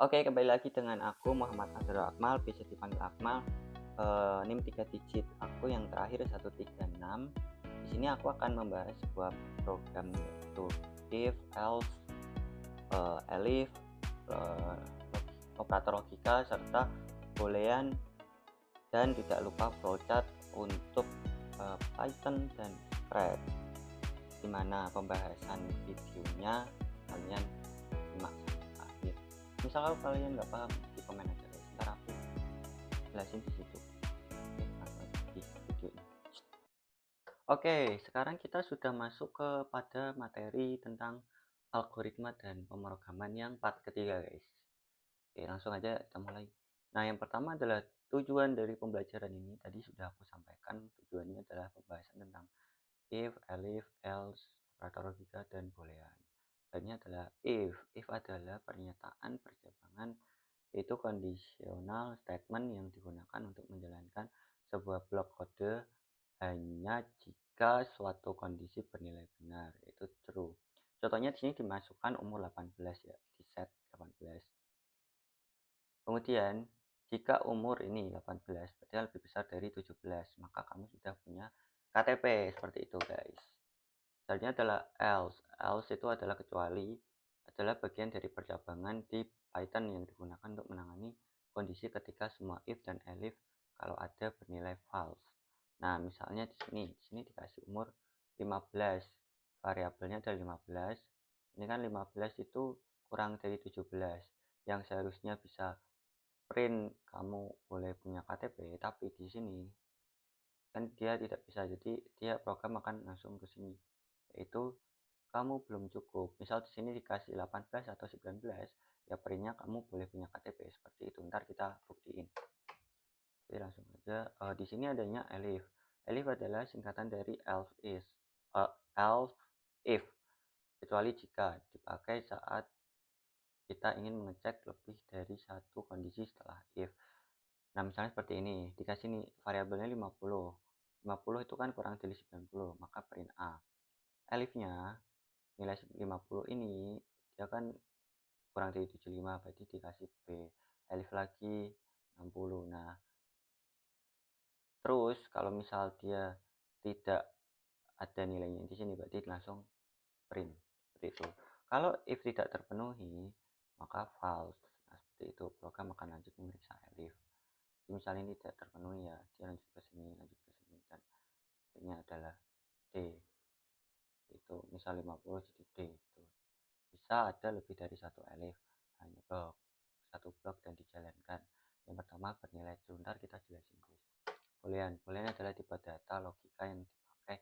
Oke, kembali lagi dengan aku Muhammad Azrul Akmal, bisa dipanggil Akmal. NIM 3 digit aku yang terakhir 136. Di sini aku akan membahas sebuah program yaitu if, else, elif, eee, operator logika serta boolean dan tidak lupa flowchart untuk Python dan Scratch. Di mana pembahasan videonya kalian simak sampai akhir. Misal kalau kalian nggak paham di komen aja guys, ntar aku jelasin di situ. Oke, langsung aja di videonya. Oke, sekarang kita sudah masuk kepada materi tentang algoritma dan pemrograman yang part ketiga guys. Oke, langsung aja kita mulai. Nah, yang pertama adalah tujuan dari pembelajaran ini. Tadi sudah aku sampaikan, tujuannya adalah pembahasan tentang if, elif, else, operator logika, dan boolean. Ini adalah if. If adalah pernyataan percabangan, yaitu conditional statement yang digunakan untuk menjalankan sebuah blok kode hanya jika suatu kondisi bernilai benar, yaitu true. Contohnya di sini dimasukkan umur 18 ya, di set 18. Kemudian, jika umur ini 18 berarti lebih besar dari 17, maka kamu sudah punya KTP, seperti itu guys. Selanjutnya adalah else. Else itu adalah kecuali, adalah bagian dari percabangan di Python yang digunakan untuk menangani kondisi ketika semua if dan elif kalau ada bernilai false. Nah, misalnya di sini dikasih umur 15. Variabelnya adalah 15. Ini kan 15 itu kurang dari 17. Yang seharusnya bisa print kamu boleh punya KTP, tapi di sini kan dia tidak bisa. Jadi dia program akan langsung ke sini, yaitu kamu belum cukup. Misal di sini dikasih 18 atau 19, ya printnya kamu boleh punya KTP seperti itu. Ntar kita buktiin. Oke, langsung aja. Di sini adanya elif. Elif adalah singkatan dari else is, else if, kecuali jika dipakai saat kita ingin mengecek lebih dari satu kondisi setelah if. Nah, misalnya seperti ini, dikasih nih variabelnya 50. 50 itu kan kurang dari 90, maka print A. Elifnya nilai 50 ini dia kan kurang dari 75, berarti dikasih B. Elif lagi 60. Nah, terus kalau misal dia tidak ada nilainya di sini, berarti langsung print seperti itu. Kalau if tidak terpenuhi, maka false. Nah, seperti itu. Program akan lanjut memeriksa elif. Misalnya ini tidak terpenuhi, ya dia lanjut ke sini, dan ini adalah D. Itu misal 50 jadi D gitu. Bisa ada lebih dari satu elif, hanya satu blok dan dijalankan. Yang pertama bernilai true, ntar kita jelasin guys. Boolean adalah tipe data logika yang dipakai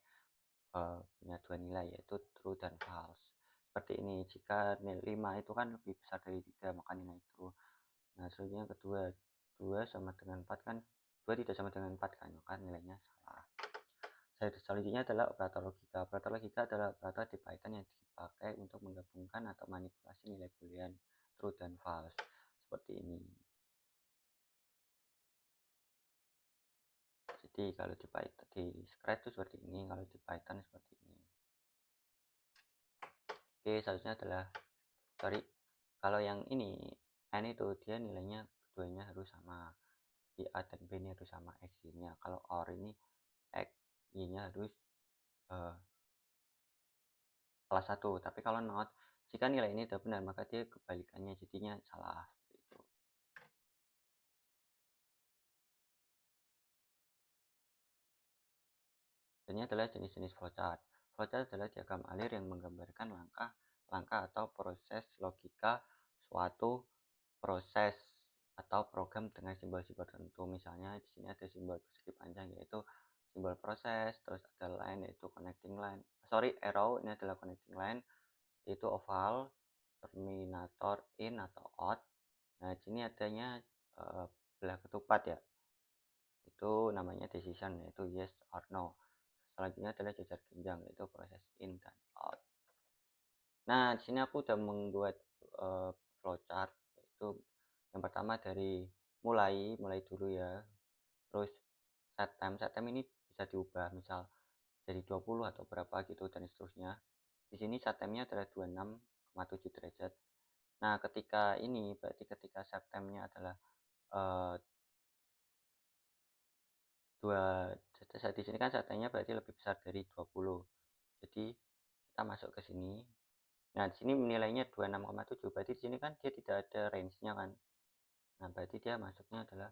punya dua nilai, yaitu true dan false. Seperti ini, jika nilai 5 itu kan lebih besar dari 3, maka nilai true. Nah, selanjutnya kedua, 2 sama dengan 4 kan, 2 tidak sama dengan 4 kan, maka nilainya salah. Selanjutnya adalah operator logika. Operator logika adalah operator di Python yang dipakai untuk menggabungkan atau manipulasi nilai boolean true dan false. Seperti ini. Jadi kalau di Python, di Scratch itu seperti ini, kalau di Python seperti ini. Oke, selanjutnya adalah, kalau yang ini n itu dia nilainya keduanya harus sama. Di A dan B ini harus sama x-nya. Kalau OR ini x y-nya harus uh, salah satu. Tapi kalau not, jika nilai ini tidak benar, maka dia kebalikannya, jadinya salah. Seperti itu. Ini adalah jenis-jenis flowchart. Flowchart adalah diagram alir yang menggambarkan langkah-langkah atau proses logika suatu proses atau program dengan simbol-simbol tertentu. Misalnya di sini ada simbol persegi panjang yaitu simbol proses, terus ada line yaitu connecting line. Arrow ini adalah connecting line, yaitu oval, terminator in atau out. Nah, di sini adanya belah ketupat ya. Itu namanya decision, yaitu yes or no. Selanjutnya adalah jajar genjang, yaitu proses in dan out. Nah, di sini aku udah membuat flowchart, yaitu yang pertama dari mulai dulu ya. Terus set time ini bisa diubah, misal jadi 20 atau berapa gitu dan seterusnya. Di sini set time-nya adalah 26,7 derajat. Nah, ketika ini berarti ketika septemnya adalah 2, di sini kan septemnya berarti lebih besar dari 20. Jadi kita masuk ke sini. Nah, di sini nilainya 26,7, berarti di sini kan dia tidak ada range-nya kan. Nah, berarti dia masuknya adalah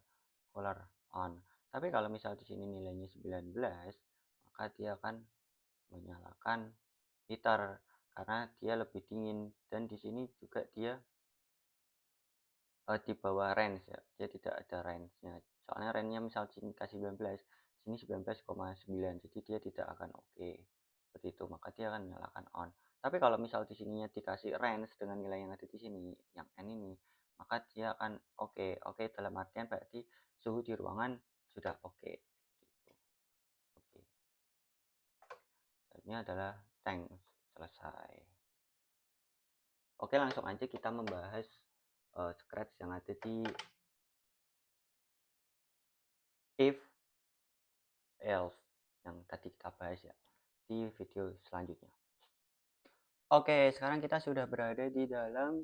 color on. Tapi kalau misal di sini nilainya 19, maka dia akan menyalakan heater karena dia lebih dingin, dan di sini juga dia di bawah range ya, dia tidak ada range-nya. Soalnya range-nya misal di sini kasih 19, sini 19,9, jadi dia tidak akan oke. Seperti itu, maka dia akan menyalakan on. Tapi kalau misal di sininya dikasih range dengan nilai yang ada di sini, yang N ini, maka dia akan oke. Oke dalam artian berarti suhu di ruangan sudah oke. Gitu. Oke. Ini adalah tank selesai. Oke, langsung aja kita membahas scratch yang ada di if else yang tadi kita bahas ya di video selanjutnya. Oke, sekarang kita sudah berada di dalam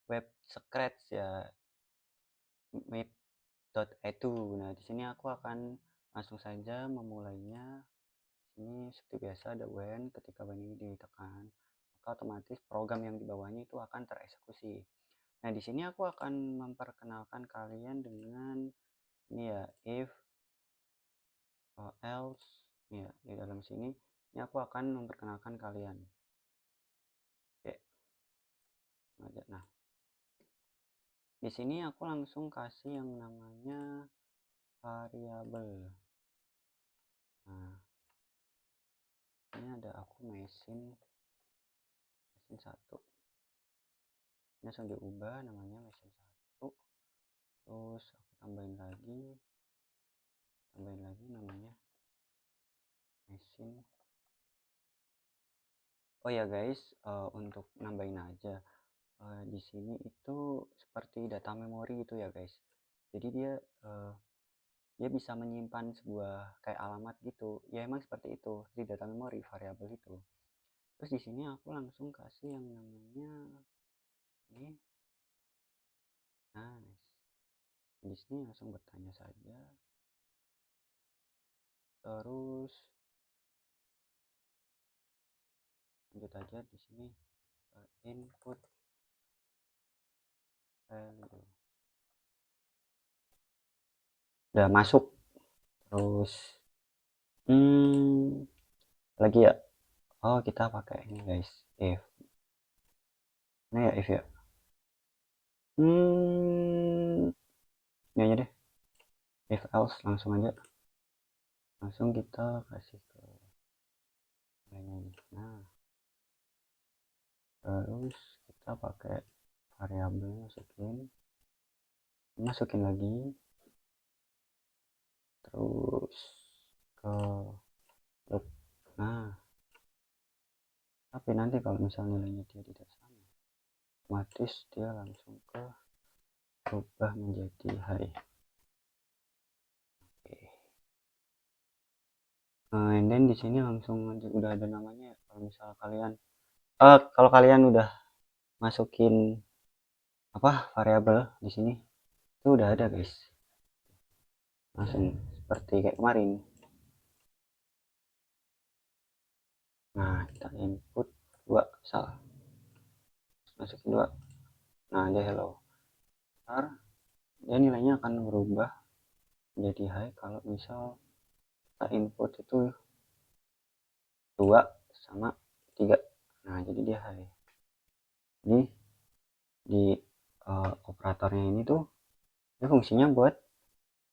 web scratch ya, map.edu. Nah, di sini aku akan langsung saja memulainya. Ini seperti biasa ada when, ketika when ini ditekan, maka otomatis program yang di bawahnya itu akan tereksekusi. Nah, di sini aku akan memperkenalkan kalian dengan ini ya, if else ya, di dalam sini ini aku akan memperkenalkan kalian. Oke. Nah, di sini aku langsung kasih yang namanya variabel. Nah, ini ada aku mesin 1. Ini langsung diubah namanya mesin 1. Terus aku tambahin lagi namanya mesin. Oh ya guys, untuk nambahin aja, di sini itu seperti data memori itu ya guys. Jadi dia bisa menyimpan sebuah kayak alamat gitu. Ya emang seperti itu di data memori variabel itu. Terus di sini aku langsung kasih yang namanya ini. Nah, di sini langsung bertanya saja. Terus lanjut aja di sini input value. Udah masuk. Terus lagi ya. Oh, kita pakai ini guys, if. Nah ya if ya. Ini aja deh. If else langsung aja. Langsung kita kasih ke ini. Nah, terus kita pakai variabel masukin lagi, terus ke loop. Nah, tapi nanti kalau misalnya nilainya dia tidak sama, otomatis dia langsung ke berubah menjadi high. Oke. Nah, and then di sini langsung udah ada namanya. Kalau misal kalian kalau kalian udah masukin variabel di sini itu udah ada guys, langsung seperti kayak kemarin. Nah, kita input 2, salah, masukin 2. Nah, dia hello. Ntar dia nilainya akan berubah menjadi high kalau misal kita input itu 2 sama 3. Nah, jadi dia high. Jadi di operatornya ini tuh dia fungsinya buat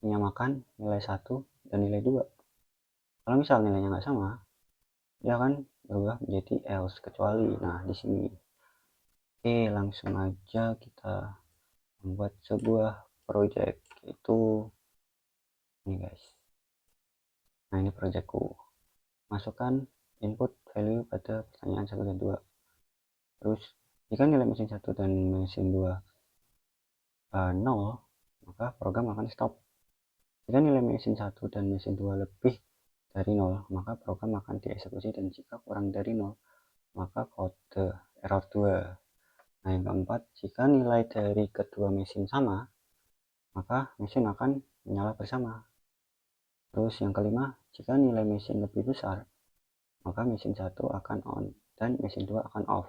menyamakan nilai 1 dan nilai 2. Kalau misal nilainya nggak sama, dia akan berubah menjadi else, kecuali. Nah, di sini. Oke, langsung aja kita membuat sebuah project, itu ini guys. Nah, ini projectku. Masukkan input value pada pertanyaan 1 dan 2. Terus jika nilai mesin 1 dan mesin 2 0, maka program akan stop. Jika nilai mesin 1 dan mesin 2 lebih dari 0, maka program akan dieksekusi, dan jika kurang dari 0, maka kode error 2. Nah, yang keempat, jika nilai dari kedua mesin sama, maka mesin akan menyala bersama. Terus yang kelima, jika nilai mesin lebih besar, maka mesin 1 akan on dan mesin 2 akan off.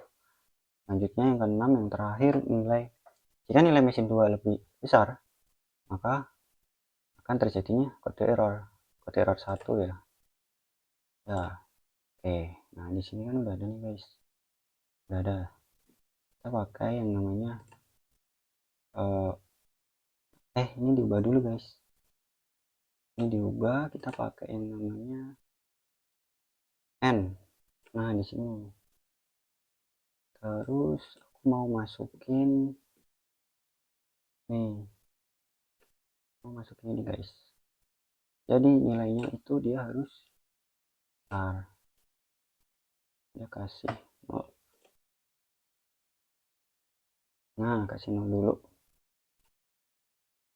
Selanjutnya yang keenam, yang terakhir, jika nilai mesin 2 lebih besar, maka akan terjadinya kode error 1 ya. Ya, oke. Nah, di sini kan udah ada nih guys. Udah ada. Kita pakai yang namanya ini diubah dulu guys. Ini diubah, kita pakai yang namanya N. Nah, di sini. Terus aku mau masukin nih. Mau masukin ini guys. Jadi nilainya itu dia harus dia kasih 0. Nah, kasih 0 dulu.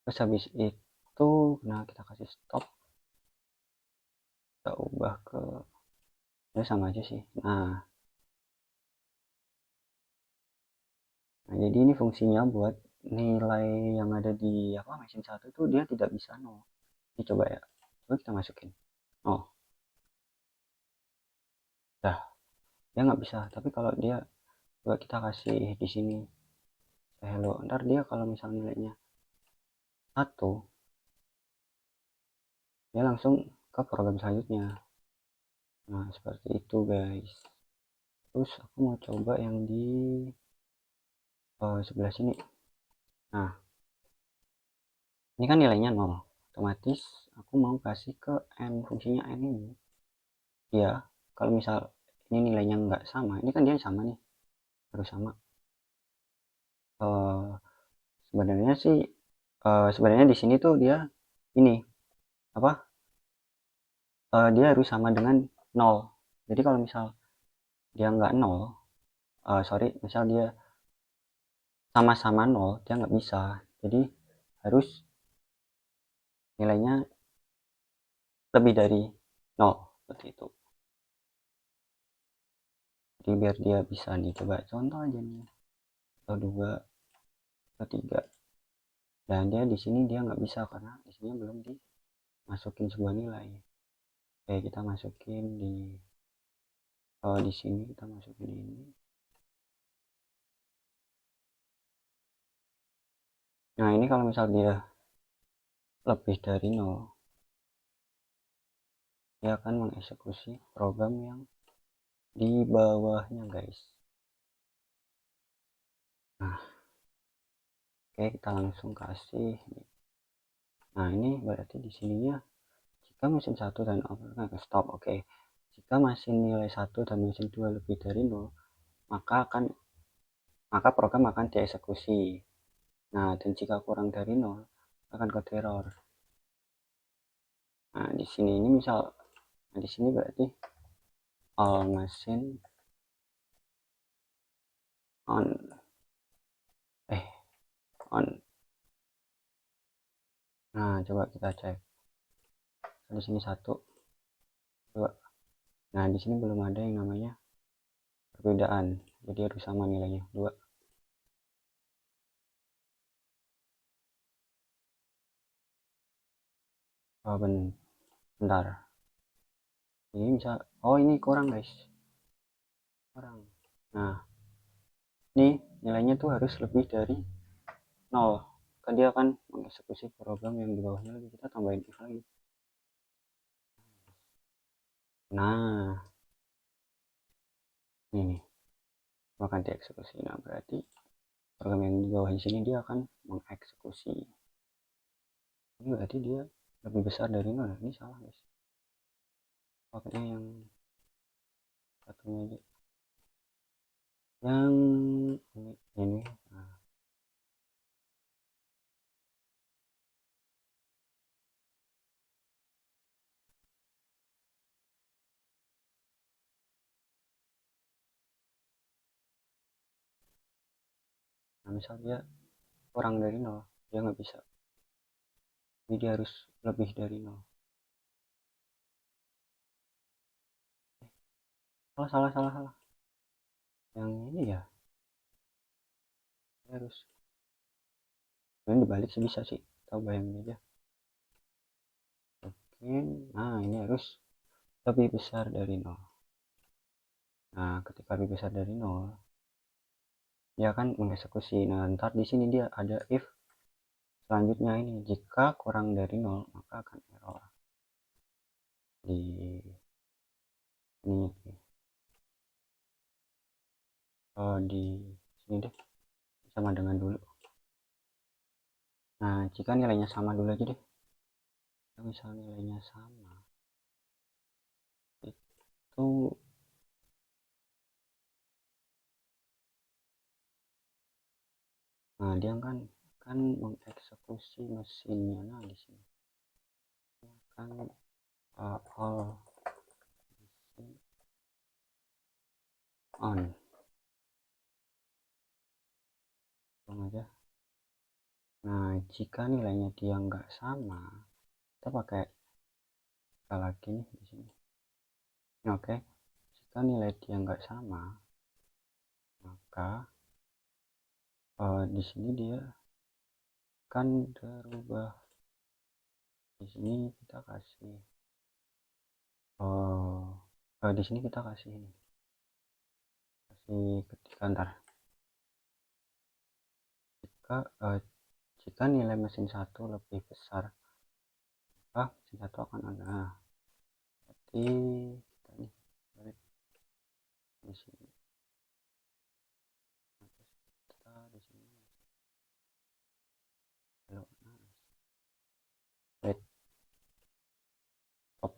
Terus habis itu, nah kita kasih stop. Kita ubah ke, ya sama aja sih. Nah, jadi ini fungsinya buat nilai yang ada di mesin 1 itu dia tidak bisa 0. Ini coba ya. Coba kita masukin. Oh, dah. Dia nggak bisa. Tapi kalau dia coba kita kasih di sini hello, ntar dia kalau misalnya nilainya 1, dia langsung ke program selanjutnya. Nah, seperti itu guys. Terus aku mau coba yang di sebelah sini. Nah, ini kan nilainya 0. Otomatis aku mau kasih ke n, fungsinya n ini. Ya, kalau misal ini nilainya nggak sama, ini kan dia sama nih, harus sama. Sebenarnya sih, sebenarnya di sini tuh dia ini apa? Dia harus sama dengan 0. Jadi kalau misal dia nggak 0, sorry, misal dia sama-sama 0, dia nggak bisa. Jadi harus nilainya lebih dari 0, seperti itu. Jadi biar dia bisa nih, coba contoh aja nih, atau 2 atau 3. Dan dia di sini dia nggak bisa karena di sini belum dimasukin sebuah nilai. Oke, kita masukin di sini kita masukin ini. Nah, ini kalau misal dia lebih dari 0, dia akan mengeksekusi program yang di bawahnya guys. Nah, oke, kita langsung kasih. Nah, ini berarti di sininya jika mesin 1 dan stop. Oke, jika mesin nilai 1 dan mesin 2 lebih dari 0, maka program akan dieksekusi. Nah, dan jika kurang dari 0 akan ke error. Nah, di sini ini misal, di sini berarti all machine on on. Nah, coba kita cek. Di sini 1, 2. Nah, di sini belum ada yang namanya perbedaan. Jadi harus sama nilainya 2. Oh, bentar. Ini bisa, oh ini kurang guys. Kurang. Nah, ini nilainya tuh harus lebih dari 0. Kan dia akan mengeksekusi program yang di bawahnya lagi. Kita tambahin if lagi. Nah, ini akan dieksekusi. Nah, berarti program yang di bawah sini dia akan mengeksekusi. Ini berarti dia lebih besar dari 0. Ini salah guys. Pakainya yang satunya aja. Yang ini. Nah, misal dia kurang dari 0, dia nggak bisa. Jadi dia harus lebih dari 0. Salah. Yang ini ya. harus ini dibalik sih bisa sih, tahu bayangin aja. Oke, nah ini harus lebih besar dari 0. Nah ketika lebih besar dari 0 dia akan mengeksekusi. Nah ntar di sini dia ada if selanjutnya, ini jika kurang dari 0 maka akan error. Di ini di sini deh, sama dengan dulu. Nah jika nilainya sama dulu aja deh, misal nilainya sama itu nah dia kan mengeksekusi mesinnya. Nah di sini kan all on aja. Nah jika nilainya dia nggak sama, kita pakai lagi nih di sini. Oke, jika nilai dia nggak sama maka di sini dia kan berubah. Di sini kita kasih di sini kita kasih ketika ntar jika nilai mesin satu lebih besar maka mesin satu akan ada. Jadi kita nih balik di sini, kita di sini kalau wait top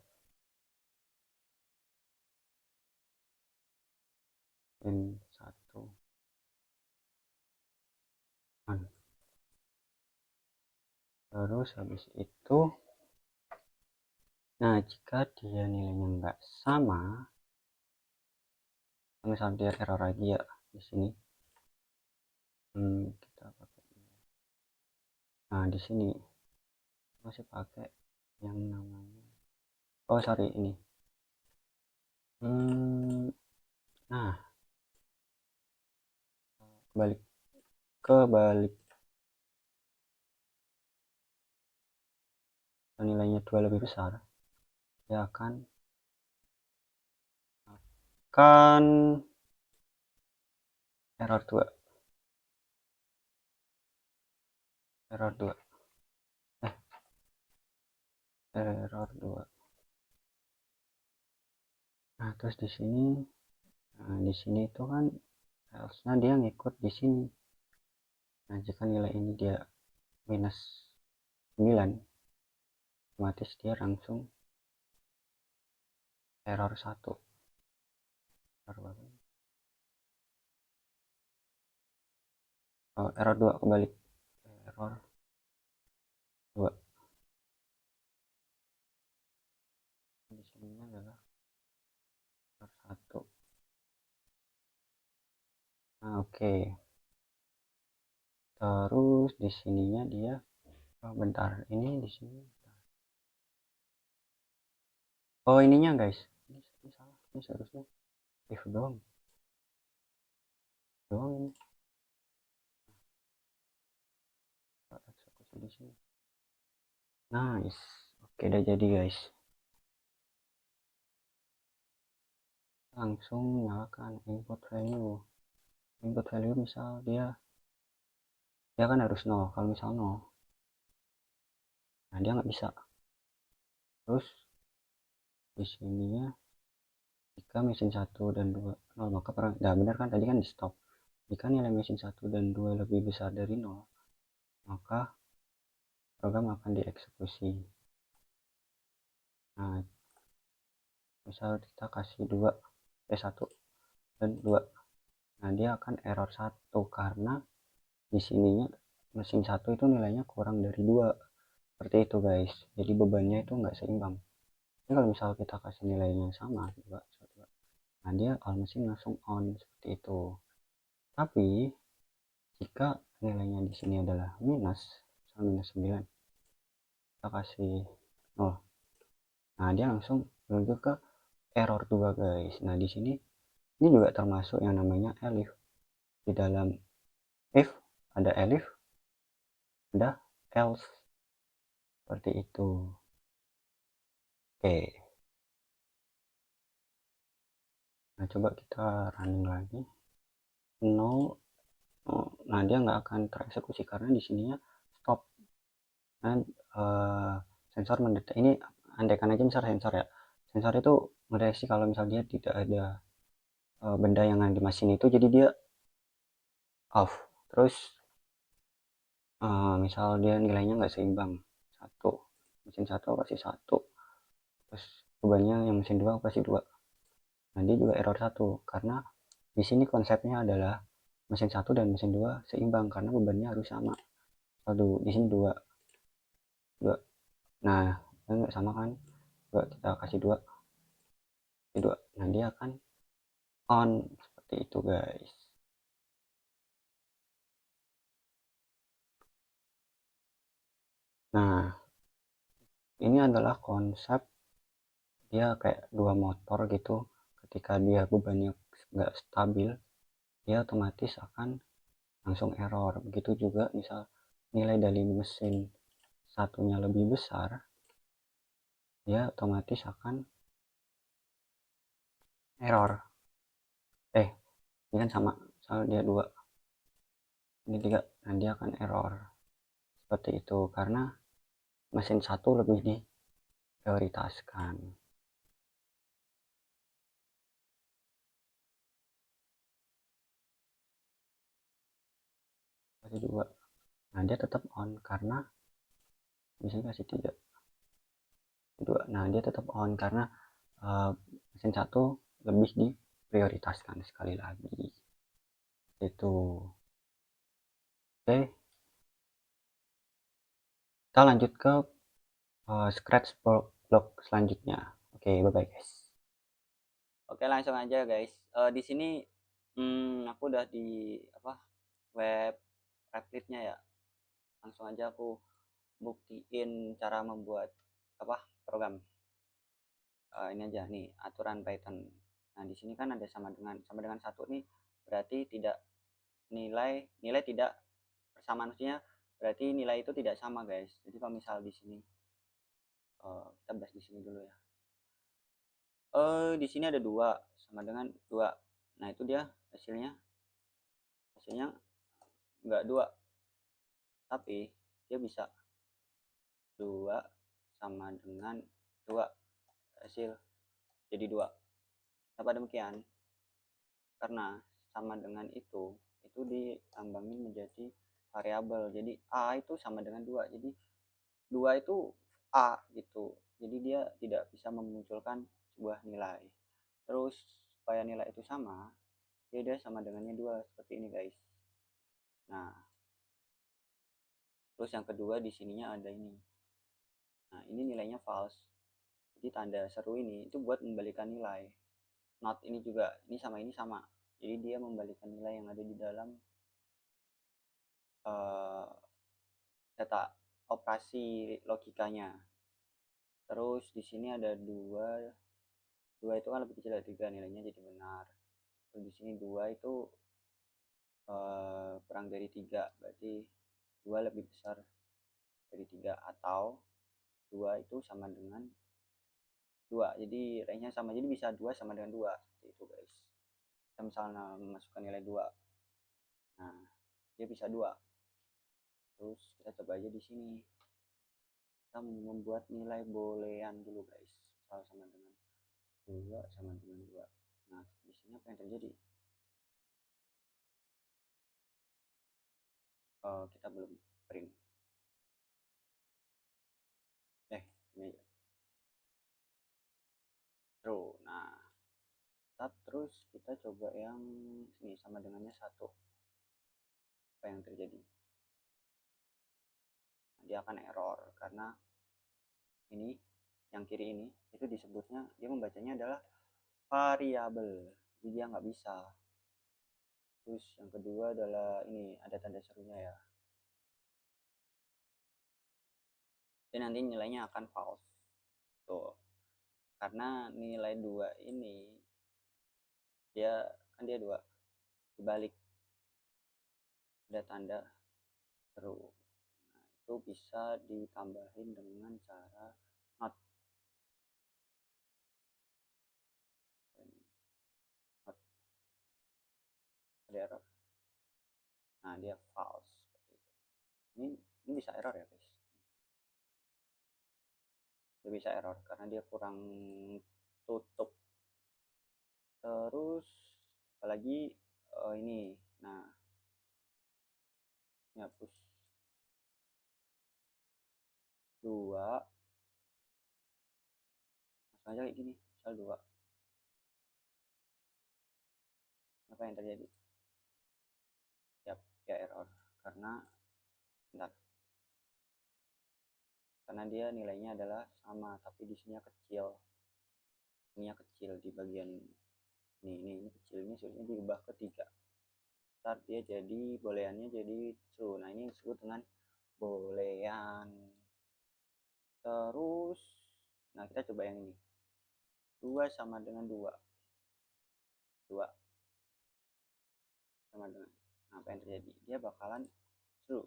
in satu on. Terus habis itu nah jika dia nilainya nggak sama, misalnya dia error lagi ya di sini, kita pakai nah di sini masih pakai yang namanya sorry ini nah kebalik nilainya 2 lebih besar, dia akan error 2 error 2 error 2. Nah terus di sini itu kan harusnya dia ngikut di sini. Nah jika nilai ini dia minus 9 otomatis dia langsung error 1. Error 2 kembali error 2. Di sini adalah error 1. Nah oke. Terus di sininya dia bentar, ini di sini ininya guys, ini salah, ini seharusnya if doang ini eksekusi di sini. Nice, oke udah jadi guys. Langsung nyalakan input value misal dia kan harus 0. Kalau misal 0 nah dia nggak bisa. Terus di sininya jika mesin 1 dan 2 0 maka benar kan tadi kan di stop. Jika nilai mesin 1 dan 2 lebih besar dari 0 maka program akan dieksekusi. Nah misal kita kasih 1 dan 2, nah dia akan error 1 karena di sininya mesin 1 itu nilainya kurang dari 2, seperti itu guys. Jadi bebannya itu nggak seimbang. Jadi kalau misal kita kasih nilainya sama 2, 1, nah dia all mesin langsung on seperti itu. Tapi jika nilainya di sini adalah minus 9, kita kasih 0, nah dia langsung menuju ke error 2 guys. Nah di sini ini juga termasuk yang namanya elif. Di dalam if ada elif, ada else, seperti itu. Oke, nah coba kita running lagi. No, nah dia nggak akan tereksekusi karena di sininya stop. Nah, sensor mendetek ini, andaikan aja misal sensor ya, sensor itu mendeteksi kalau misal dia tidak ada benda yang ada di mesin itu, jadi dia off. Terus misal dia nilainya nggak seimbang, satu, mesin satu kasih satu, terus bebannya yang mesin dua kasih dua, nah dia juga error satu karena di sini konsepnya adalah mesin satu dan mesin dua seimbang karena bebannya harus sama. Satu di sini dua, dua, nah nggak sama kan, dua kita kasih dua, dua, nah dia akan on, seperti itu guys. Nah, ini adalah konsep dia kayak dua motor gitu. Ketika dia bebannya nggak stabil, dia otomatis akan langsung error. Begitu juga misal nilai dari mesin satunya lebih besar, dia otomatis akan error. Ini kan sama, misal dia dua, ini tiga, nah dia akan error. Seperti itu, karena mesin satu lebih diprioritaskan. Kasih dua, nah dia tetap on karena misalnya kasih tiga, dua, nah dia tetap on karena mesin satu lebih diprioritaskan sekali lagi. Itu. Oke, kita lanjut ke scratch block selanjutnya. Oke, bye bye guys. Oke, langsung aja guys. Di sini aku udah di apa, web Replit-nya ya. Langsung aja aku buktiin cara membuat apa, program. Ini aja nih aturan Python. Nah, di sini kan ada sama dengan satu nih, berarti tidak nilai nilai tidak persamaan, maksudnya berarti nilai itu tidak sama guys. Jadi kalau misal di sini kita bahas di sini dulu ya. Di sini ada dua sama dengan dua. Nah, itu dia hasilnya nggak dua, tapi dia bisa dua sama dengan dua, hasil jadi dua. Kenapa demikian? Karena sama dengan itu ditambangin menjadi variabel. Jadi a itu sama dengan dua, jadi dua itu a gitu. Jadi dia tidak bisa memunculkan sebuah nilai. Terus supaya nilai itu sama, dia sama dengannya dua, seperti ini guys. Nah, terus yang kedua di sininya ada ini. Nah, ini nilainya false. Jadi tanda seru ini itu buat membalikan nilai. Not ini juga, ini sama. Jadi dia membalikan nilai yang ada di dalam uh, data operasi logikanya. Terus di sini ada dua, dua itu kan lebih kecil dari tiga, nilainya jadi benar. Terus di sini dua itu kurang dari tiga, berarti dua lebih besar dari tiga, atau dua itu sama dengan dua, jadi range-nya sama, jadi bisa dua sama dengan dua, seperti itu guys. Kita misalnya memasukkan nilai dua, nah dia bisa dua. Terus kita coba aja di sini, kita membuat nilai boolean dulu guys. Misal sama dengan dua sama dengan dua, nah di sini apa yang terjadi? Kita belum print, ini aja true. Nah, terus kita coba yang ini sama dengannya satu, apa yang terjadi? Nah, dia akan error karena ini yang kiri ini itu disebutnya, dia membacanya adalah variabel, jadi dia nggak bisa. Terus yang kedua adalah ini ada tanda serunya ya, jadi nanti nilainya akan false tuh, karena nilai dua ini dia kan dia dua dibalik, ada tanda true. Nah, itu bisa ditambahin dengan cara not, not ada error. Nah, dia false seperti itu. Ini bisa error ya guys. Dia bisa error karena dia kurang tutup. Terus apalagi ini. Nah, ini hapus 2, langsung aja kayak gini, misal 2. Apa yang terjadi? Yap, dia error karena bentar, karena dia nilainya adalah sama tapi di sini kecil. Ininya kecil di bagian ini kecil, ini seharusnya diubah ke 3. Ntar dia jadi booleannya jadi true. Nah, ini disebut dengan boolean. Terus nah, kita coba yang ini. 2 sama dengan 2. 2 sama dengan, nah, apa yang terjadi? Dia bakalan true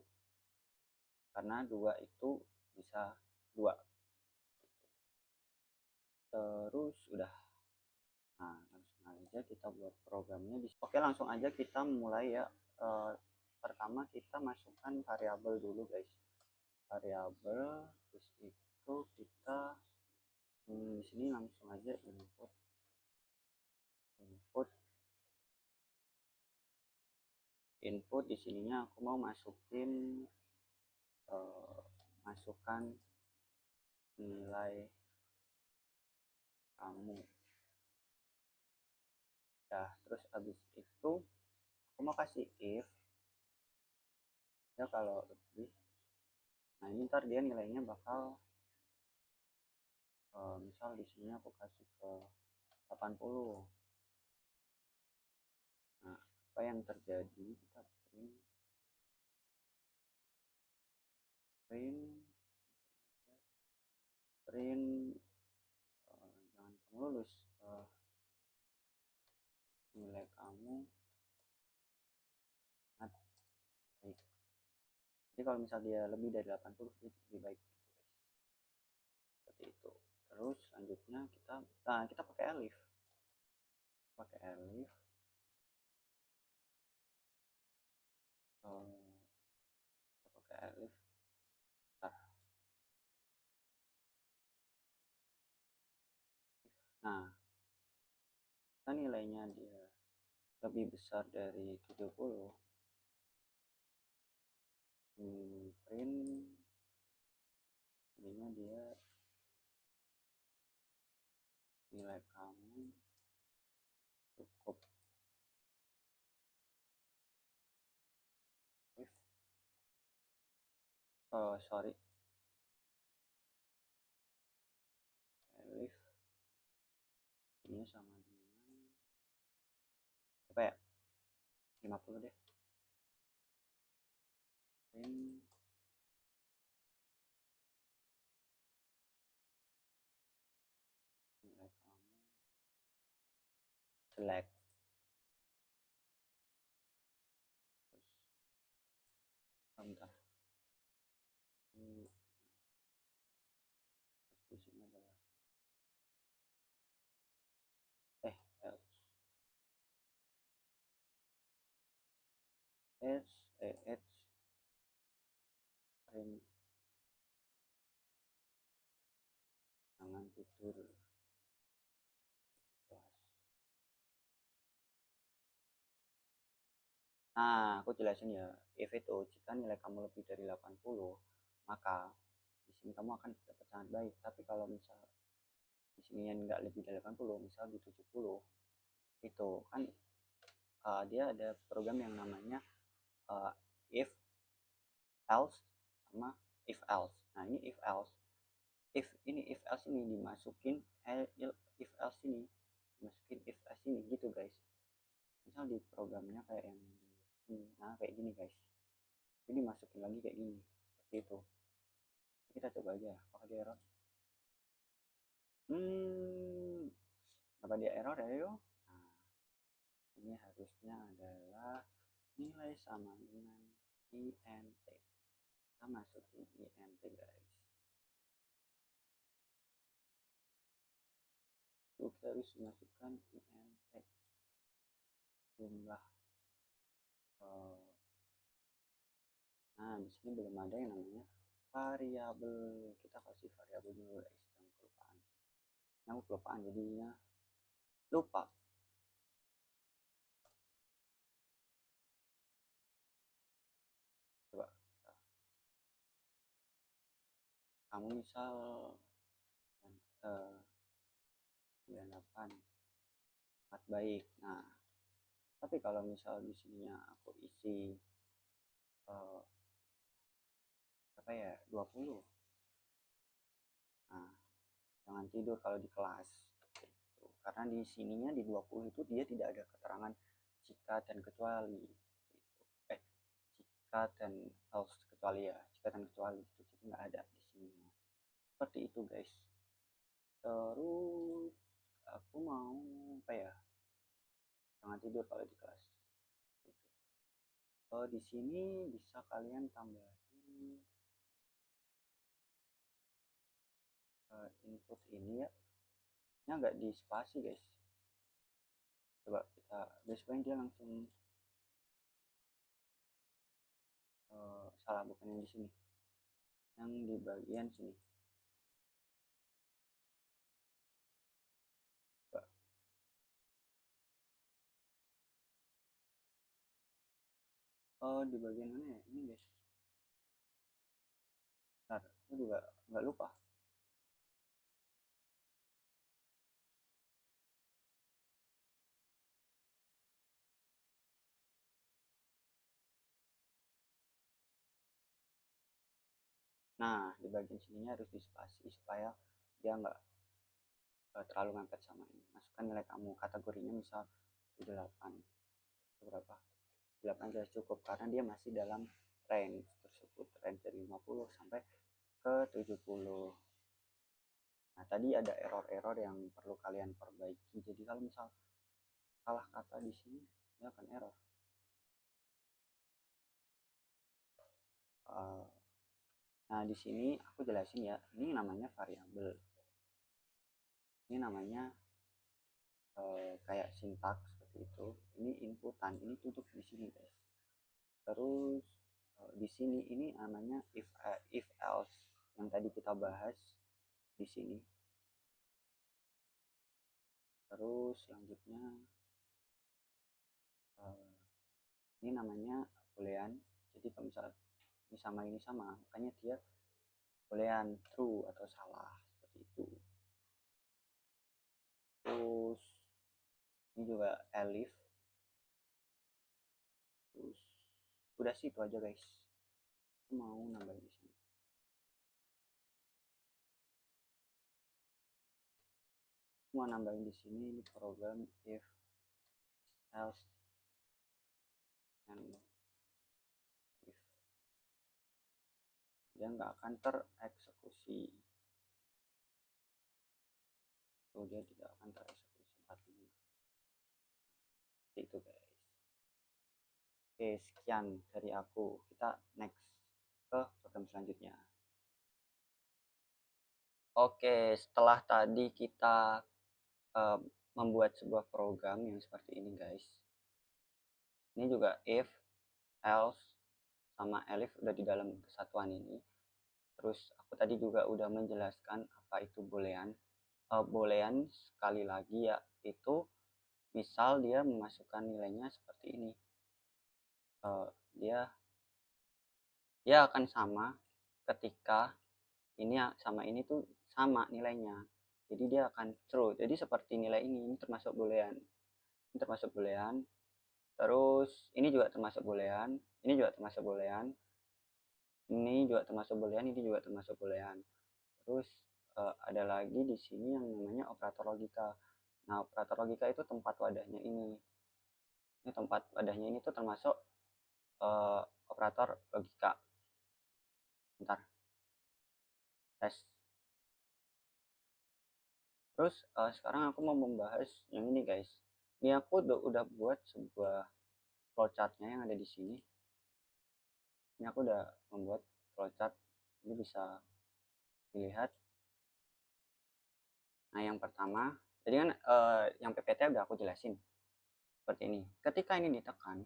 karena 2 itu bisa 2. Terus udah. Nah, langsung aja kita buat programnya. Oke, langsung aja kita mulai ya. Pertama kita masukkan variabel dulu guys. Variabel, terus itu kita di sini langsung aja input input di sininya aku mau masukin masukkan nilai kamu ya. Terus habis itu aku mau kasih if ya kalau lebih. Nah, ini ntar dia nilainya bakal misal di sini aku kasih ke 80. Nah, apa yang terjadi? Kita print print jangan kamu lulus, nilai kamu sangat baik. Jadi kalau misal dia lebih dari 80 dia lebih baik gitu guys, seperti itu. Terus selanjutnya kita pakai elif kita pakai elif. Nah, kan nilainya dia lebih besar dari 70, print jadinya dia nilai kamu cukup. If sorry, elif ini sama dengan apa ya, 50 deh. Print nilai kamu select. Terus bentar, ini di sini adalah else h print jangan tidur kelas. Nah, aku jelasin ya. If itu jika nilai kamu lebih dari 80, maka di sini kamu akan dapat sangat baik. Tapi kalau misal di sini yang nggak lebih dari 80, misal di 70, itu kan dia ada program yang namanya if else sama if else. Nah, ini if else. If else ini dimasukin if else ini dimasukin if else ini gitu guys. Misal di programnya kayak yang di sini. Nah, kayak gini guys. Ini masukin lagi kayak gini. Seperti itu. Kita coba aja apakah dia error. Apa dia error ya yo? Nah, ini harusnya adalah nilai sama dengan int. Kita masukin int guys. Kita harus masukkan int jumlah. Nah, di sini belum ada yang namanya variabel. Kita kasih variabel dulu guys, jangan kelupaan. Aku kelupaan jadinya lupa. Coba kamu misal 98 sangat baik. Nah, tapi kalau misal di sininya aku isi apa ya, 20. Nah, jangan tidur kalau di kelas gitu. Karena di sininya di 20 itu dia tidak ada keterangan jika dan kecuali gitu. Jika dan else kecuali ya, jika dan kecuali itu jadi nggak ada di sininya. Seperti itu guys. Terus aku mau apa ya, jangan tidur kalau di kelas gitu. Di sini bisa kalian tambahin input ini ya, nya nggak di spasi guys. Coba kita biasanya dia langsung salah, bukan yang di sini, yang di bagian sini. Di bagian mana ya ini guys? Ntar aku juga nggak lupa. Nah, di bagian sininya harus dispasi supaya dia nggak terlalu mepet sama ini. Masukkan nilai kamu, kategorinya misal 8. Berapa? 8 sudah cukup karena dia masih dalam range tersebut, range dari 50 sampai ke 70. Nah, tadi ada error-error yang perlu kalian perbaiki. Jadi kalau misal salah kata di sini, dia akan error. Nah, di sini aku jelasin ya, ini namanya variabel. Ini namanya kayak sintaks seperti itu. Ini inputan, ini tutup di sini guys. Terus di sini ini namanya if else yang tadi kita bahas di sini. Terus selanjutnya ini namanya boolean. Jadi kalau misal ini sama, makanya dia boolean true atau salah seperti itu. Terus ini juga elif. Terus udah sih itu aja guys. Aku mau nambahin di sini. Mau nambahin di sini ini program if else and if, dia nggak akan tereksekusi. Tuh, dia tidak akan tereksekusi 45. Itu guys. Oke, sekian dari aku. Kita next ke program selanjutnya. Oke, setelah tadi kita membuat sebuah program yang seperti ini guys. Ini juga if, else, sama elif udah di dalam kesatuan ini. Terus aku tadi juga udah menjelaskan apa itu boolean. Boolean sekali lagi ya, itu misal dia memasukkan nilainya seperti ini. Dia akan sama ketika ini sama ini tuh sama nilainya. Jadi dia akan true. Jadi seperti nilai ini termasuk boolean. Ini termasuk boolean. Terus ini juga termasuk boolean. Ini juga termasuk boolean. Ini juga termasuk boolean. Ini juga termasuk boolean. Terus ada lagi di sini yang namanya operator logika. Nah, operator logika itu tempat wadahnya ini. Ini tempat wadahnya ini tuh termasuk operator logika. Bentar. Tes. Terus sekarang aku mau membahas yang ini guys. Ini aku udah buat sebuah flowchartnya yang ada di sini. Ini aku udah membuat flowchart ini bisa dilihat. Nah, yang pertama, jadi kan yang PPT udah aku jelasin seperti ini. Ketika ini ditekan,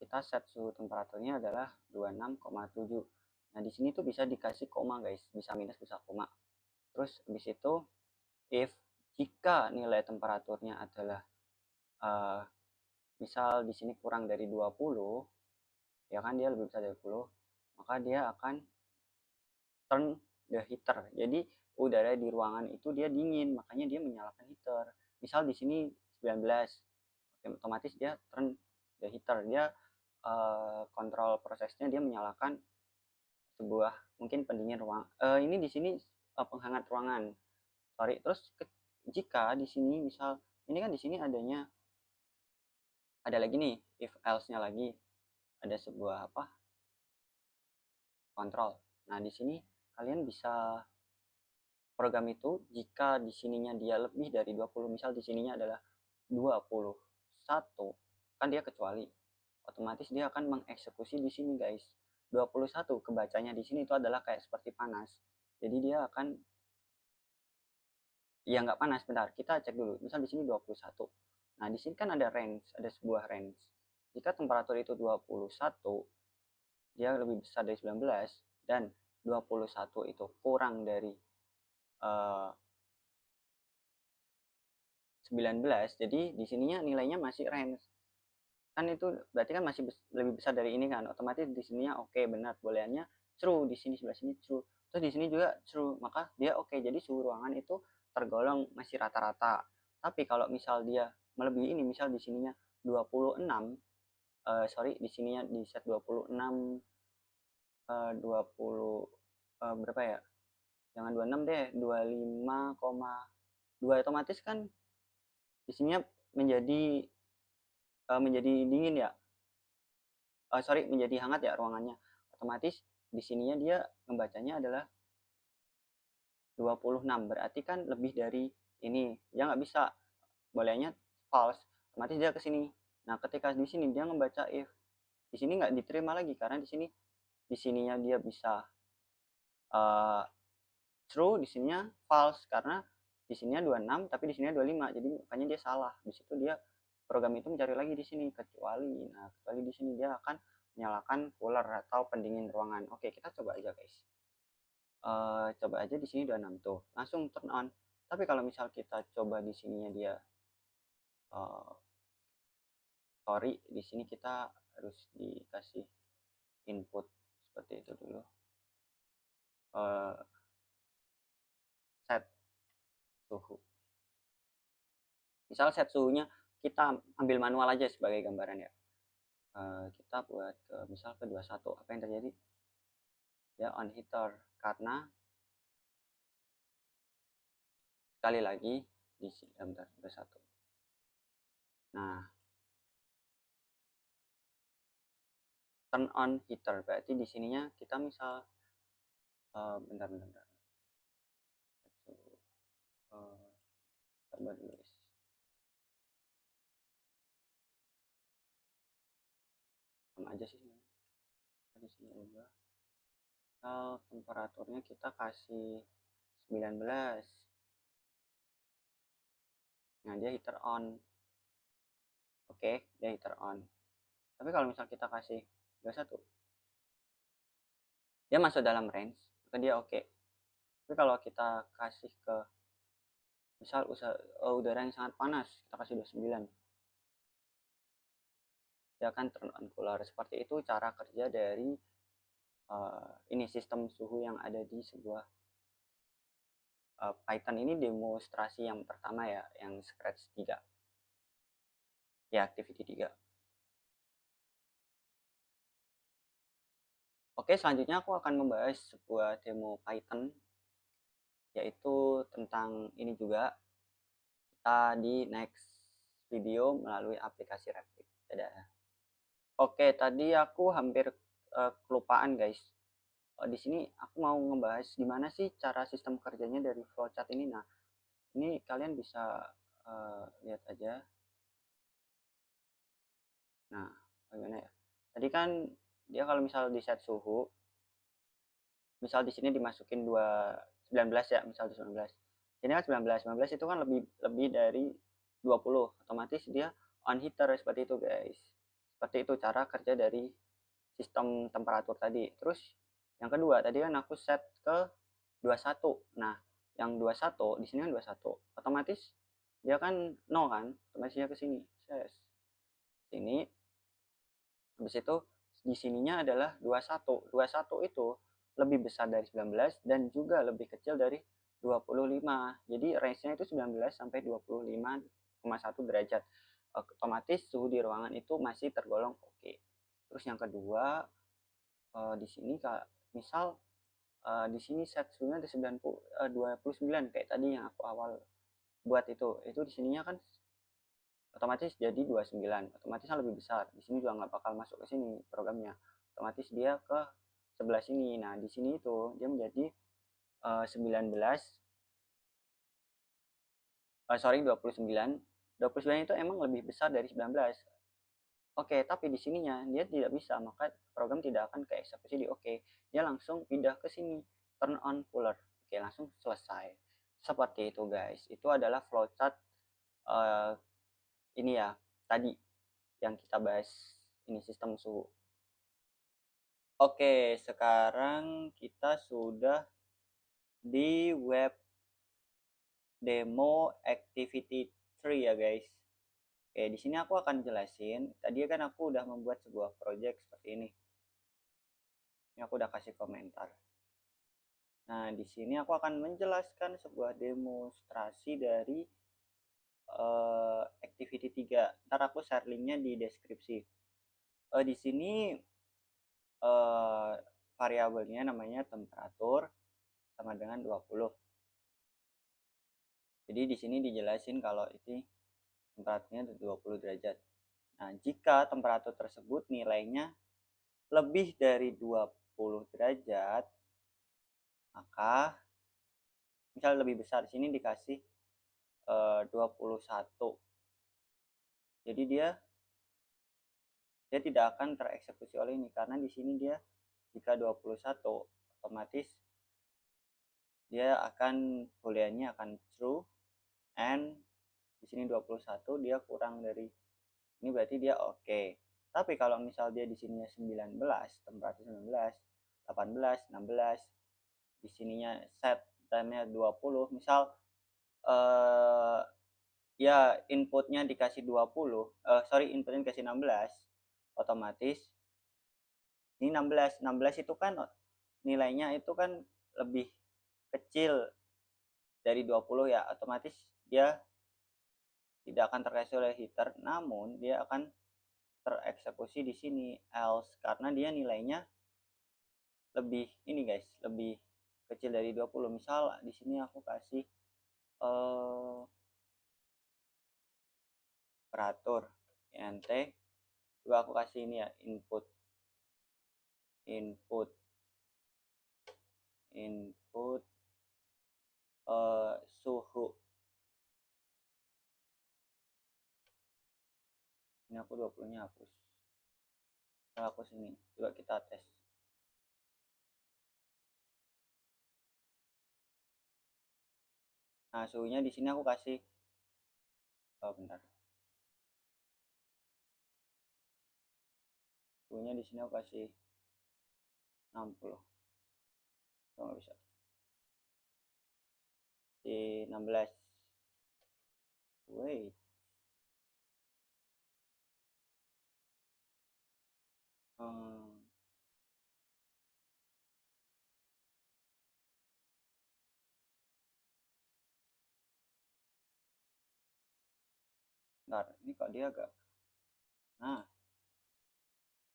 kita set suhu temperaturnya adalah 26,7. Nah, di sini tuh bisa dikasih koma, guys. Bisa minus, bisa koma. Terus habis itu if jika nilai temperaturnya adalah misal di sini kurang dari 20, ya kan dia lebih besar dari 20, maka dia akan turn the heater. Jadi udara di ruangan itu dia dingin, makanya dia menyalakan heater. Misal di sini 19, otomatis dia turn the heater. Dia kontrol prosesnya, dia menyalakan sebuah mungkin pendingin ruang. Ini di sini penghangat ruangan. Sorry. Terus jika di sini misal ini kan di sini adanya ada lagi nih if else-nya lagi, ada sebuah kontrol. Nah, di sini kalian bisa program itu jika di sininya dia lebih dari 20, misal di sininya adalah 21, kan dia kecuali, otomatis dia akan mengeksekusi di sini, guys. 21 kebacanya di sini itu adalah kayak seperti panas. Jadi dia akan ya nggak panas, bentar kita cek dulu. Misal di sini 21. Nah, di sini kan ada range, ada sebuah range. Jika temperatur itu 21, dia lebih besar dari 19 dan 21 itu kurang dari 19, jadi di sininya nilainya masih range. Kan itu berarti kan masih lebih besar dari ini kan. Otomatis di sininya oke, benar, bolehannya true, di sini sebelah sini true. Terus di sini juga true, maka dia oke. Jadi suhu ruangan itu tergolong masih rata-rata. Tapi kalau misal dia melebihi ini, misal di sininya 26, sorry, di sininya di set 26, 20 berapa ya? Jangan 26 deh, 25,2, otomatis kan di sininya menjadi dingin ya. Sorry, menjadi hangat ya ruangannya. Otomatis di sininya dia membacanya adalah 26, berarti kan lebih dari ini. Dia nggak bisa, bolehnya false, otomatis dia ke sini. Nah, ketika di sini dia membaca if, di sini nggak diterima lagi karena di sininya dia bisa true, di sininya false karena di sininya 26 tapi di sininya 25, jadi makanya dia salah. Di situ dia program itu mencari lagi di sini kecuali. Nah, kecuali di sini dia akan menyalakan cooler atau pendingin ruangan. Oke, kita coba aja, guys. Coba aja di sini 26 tuh, langsung turn on. Tapi kalau misal kita coba di sininya dia sorry, di sini kita harus dikasih input seperti itu dulu. Set suhu. Misal set suhunya kita ambil manual aja sebagai gambaran ya. Kita buat misal ke 21. Apa yang terjadi? Ya on heater karena sekali lagi di sini bentar 21. Nah, turn on heater berarti di sininya kita misal bentar. Coba dulu, guys. Sama aja sih sebenarnya. Di sini ubah. Temperaturnya kita kasih 19. Nah, dia heater on. Oke, dia heater on. Tapi kalau misal kita kasih 21, dia masuk dalam range, maka dia oke. Tapi kalau kita kasih ke misal udara yang sangat panas, kita kasih 29, dia akan turn on cooler. Seperti itu cara kerja dari ini sistem suhu yang ada di sebuah Python. Ini demonstrasi yang pertama ya, yang Scratch 3 ya, Activity 3. Oke, selanjutnya aku akan membahas sebuah demo Python, yaitu tentang ini juga. Kita di next video melalui aplikasi Replit. Dadah. Oke, tadi aku hampir kelupaan, guys. Di sini aku mau ngebahas gimana sih cara sistem kerjanya dari flowchart ini. Nah, ini kalian bisa lihat aja. Nah, bagaimana ya? Tadi kan dia kalau misal di set suhu, misal di sini dimasukin 19 ya, misal di 19. Ini kan 19 itu kan lebih dari 20, otomatis dia on heater seperti itu, guys. Seperti itu cara kerja dari sistem temperatur tadi. Terus yang kedua, tadi kan aku set ke 21. Nah, yang 21 di sini kan 21. Otomatis dia kan 0 kan? Otomatis dia ke sini. Ses. Sini. Habis itu di sininya adalah 21. 21 itu lebih besar dari 19 dan juga lebih kecil dari 25. Jadi range-nya itu 19 sampai 25,1 derajat. Otomatis suhu di ruangan itu masih tergolong oke. Terus yang kedua, di sini misal di sini set suhunya ada 29 kayak tadi yang aku awal buat itu di sininya kan otomatis jadi 29, otomatisnya lebih besar. Di sini juga nggak bakal masuk ke sini programnya, otomatis dia ke sebelah sini. Nah di sini itu dia menjadi 19, sorry 29. 29 itu emang lebih besar dari 19. Oke, tapi di sininya dia tidak bisa, maka program tidak akan ke eksekusi di oke. Dia langsung pindah ke sini, turn on cooler. Oke, langsung selesai. Seperti itu guys. Itu adalah flowchart ini ya, tadi yang kita bahas ini sistem suhu. Oke, sekarang kita sudah di web demo activity 3 ya guys. Oke, di sini aku akan jelasin. Tadi kan aku udah membuat sebuah project seperti ini. Ini aku udah kasih komentar. Nah, di sini aku akan menjelaskan sebuah demonstrasi dari activity 3. Ntar aku share linknya di deskripsi. Di sini variabelnya namanya temperatur sama dengan 20. Jadi di sini dijelasin kalau ini temperaturnya 20 derajat. Nah, jika temperatur tersebut nilainya lebih dari 20 derajat, maka misal lebih besar, sini dikasih 21. Jadi dia tidak akan tereksekusi oleh ini karena di sini dia jika 21 otomatis dia akan booleannya akan true, and di sini 21 dia kurang dari ini berarti dia oke. Tapi kalau misal dia di sininya 19, temperatur 19, 18, 16, di sininya set time-nya 20, misal ya inputnya dikasih 20, inputnya dikasih 16, otomatis ini 16 itu kan nilainya itu kan lebih kecil dari 20 ya, otomatis dia tidak akan tereksekusi oleh heater, namun dia akan tereksekusi di sini else karena dia nilainya lebih ini guys, lebih kecil dari 20. Misal di sini aku kasih temperatur int, coba aku kasih ini ya, input suhu. Ini aku 20-nya hapus. Kalau aku sini, coba kita tes. Nah, suhunya di sini aku kasih bentar. Suhunya di sini aku kasih 60. Oh, nggak bisa. Di 16. Wait. Bentar, ini kok dia agak. Nah,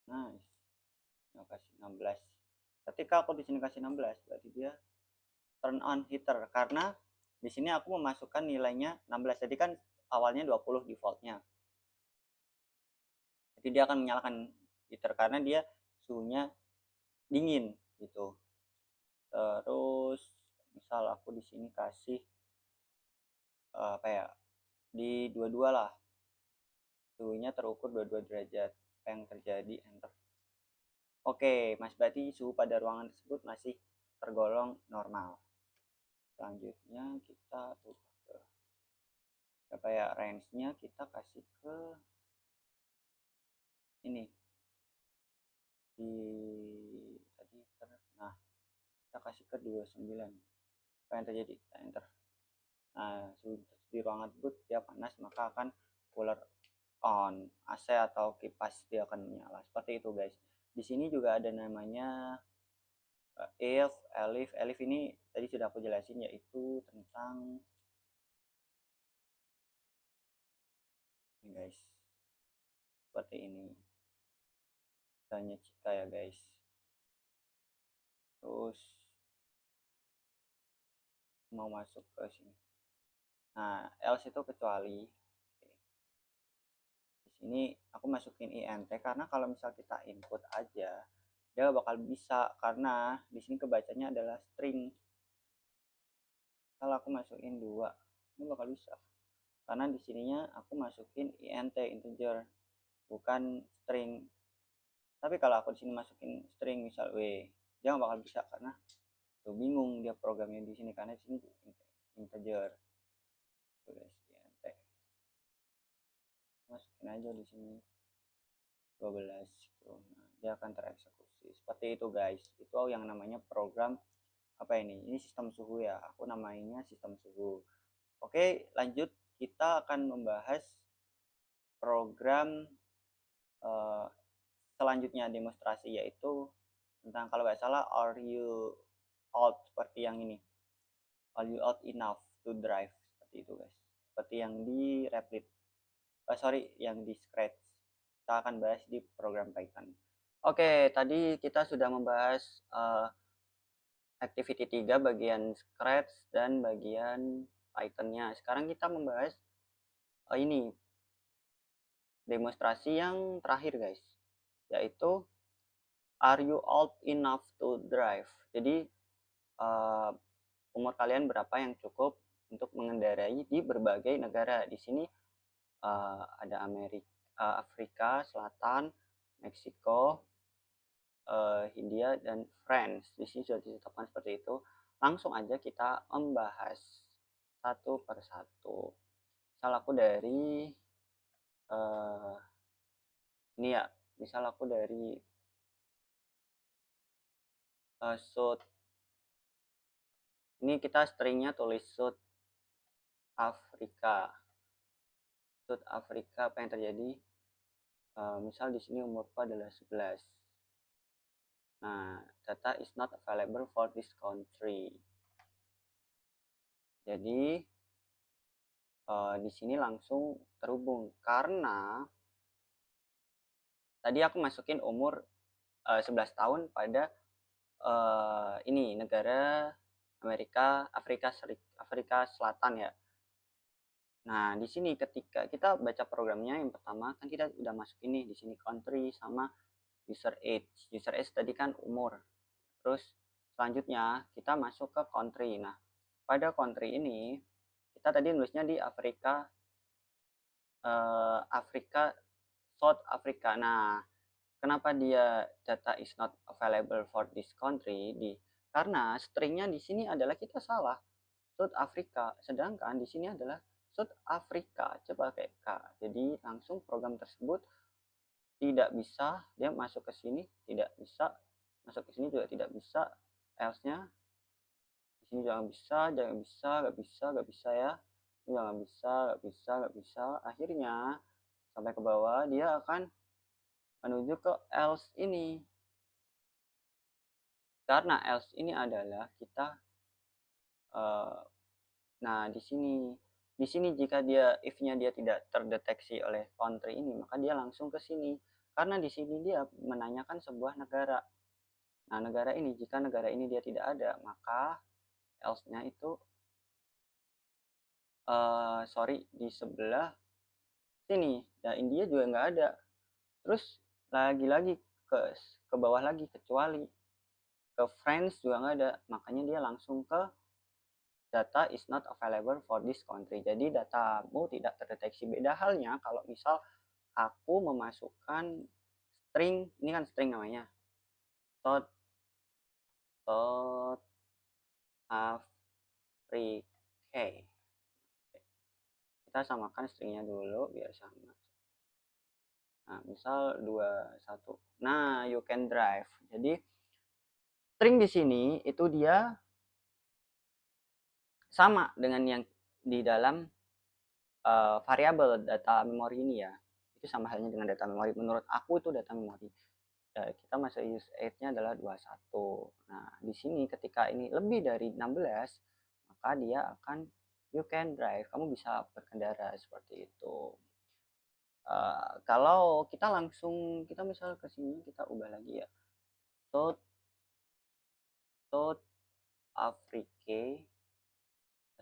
nice. Aku kasih 16. Ketika aku di sini kasih 16, berarti dia turn on heater karena di sini aku memasukkan nilainya 16. Jadi kan awalnya 20 defaultnya. Jadi dia akan menyalakan heater karena dia suhunya dingin gitu. Terus misal aku di sini kasih apa ya, di 22 lah, suhunya terukur 22 derajat. Apa yang terjadi? Enter. Oke, mas, berarti suhu pada ruangan tersebut masih tergolong normal. Selanjutnya kita ubah ke apa ya, range-nya kita kasih ke ini di tadi nah kita kasih ke 29. Apa yang terjadi? Kita enter. Nah, di ruangan tersebut dia panas, maka akan cooler on, AC atau kipas dia akan menyala. Seperti itu, guys. Di sini juga ada namanya if, elif. Elif ini tadi sudah aku jelasin, yaitu tentang ini, guys. Seperti ini. Misalnya jika ya, guys. Terus mau masuk ke sini. Nah, else itu kecuali. Oke. Di sini aku masukin int karena kalau misal kita input aja dia bakal bisa, karena di sini kebacanya adalah string. Kalau aku masukin 2 ini bakal bisa karena di sininya aku masukin int integer bukan string. Tapi kalau aku di sini masukin string misal dia nggak bakal bisa karena tuh bingung dia programnya di sini karena di sini integer. Tuh guys, int masukin aja di sini 12 gitu. Nah, dia akan tereksekusi. Seperti itu guys. Itu yang namanya program apa ini? Ini sistem suhu ya. Aku namainya sistem suhu. Oke, lanjut kita akan membahas program selanjutnya demonstrasi, yaitu tentang kalau nggak salah are you old, seperti yang ini. Are you old enough to drive? Seperti itu guys. Seperti yang di Replit. Sorry, yang di Scratch. Kita akan bahas di program Python. Oke, tadi kita sudah membahas activity 3 bagian Scratch dan bagian Python-nya. Sekarang kita membahas ini demonstrasi yang terakhir guys, yaitu are you old enough to drive? Jadi umur kalian berapa yang cukup untuk mengendarai di berbagai negara. Di sini ada Afrika Selatan, Meksiko, Hindia, dan France. Di sini sudah ditetapkan seperti itu. Langsung aja kita membahas satu per satu. Misal aku dari ini ya, misal aku dari South. Ini kita stringnya tulis South Afrika. South Afrika, apa yang terjadi? Misal di sini umurku adalah 11. Nah, data is not available for this country. Jadi di sini langsung terhubung karena tadi aku masukin umur 11 tahun pada ini negara Afrika Selatan ya. Nah, di sini ketika kita baca programnya yang pertama kan kita udah masuk ini di sini country sama user age. User age tadi kan umur. Terus selanjutnya kita masuk ke country. Nah, pada country ini kita tadi nulisnya di Afrika South Africa. Nah, kenapa dia data is not available for this country karena stringnya di sini adalah kita salah South Africa, sedangkan di sini adalah South Africa. Coba kayak K. Jadi langsung program tersebut tidak bisa dia masuk ke sini, tidak bisa masuk ke sini juga tidak bisa, else-nya di sini jangan bisa, nggak bisa ya, ini jangan bisa, nggak bisa. Akhirnya sampai ke bawah dia akan menuju ke else ini. Karena else ini adalah kita nah di sini jika dia if-nya dia tidak terdeteksi oleh country ini, maka dia langsung ke sini. Karena di sini dia menanyakan sebuah negara. Nah, negara ini jika negara ini dia tidak ada, maka else-nya itu di sebelah sini. Dan India juga nggak ada. Terus lagi-lagi ke bawah lagi, kecuali ke France juga nggak ada. Makanya dia langsung ke data is not available for this country. Jadi datamu tidak terdeteksi. Beda halnya kalau misal aku memasukkan string, ini kan string namanya. South Afrique. Kita samakan stringnya dulu biar sama. Nah, misal 21. Nah, you can drive. Jadi string di sini itu dia sama dengan yang di dalam variabel data memori ini ya. Itu sama halnya dengan data memori. Menurut aku itu data memori. Kita masuk use age-nya adalah 21. Nah, di sini ketika ini lebih dari 16, maka dia akan you can drive. Kamu bisa berkendara seperti itu. Kalau kita langsung kita misal ke sini kita ubah lagi ya. South South Afrique.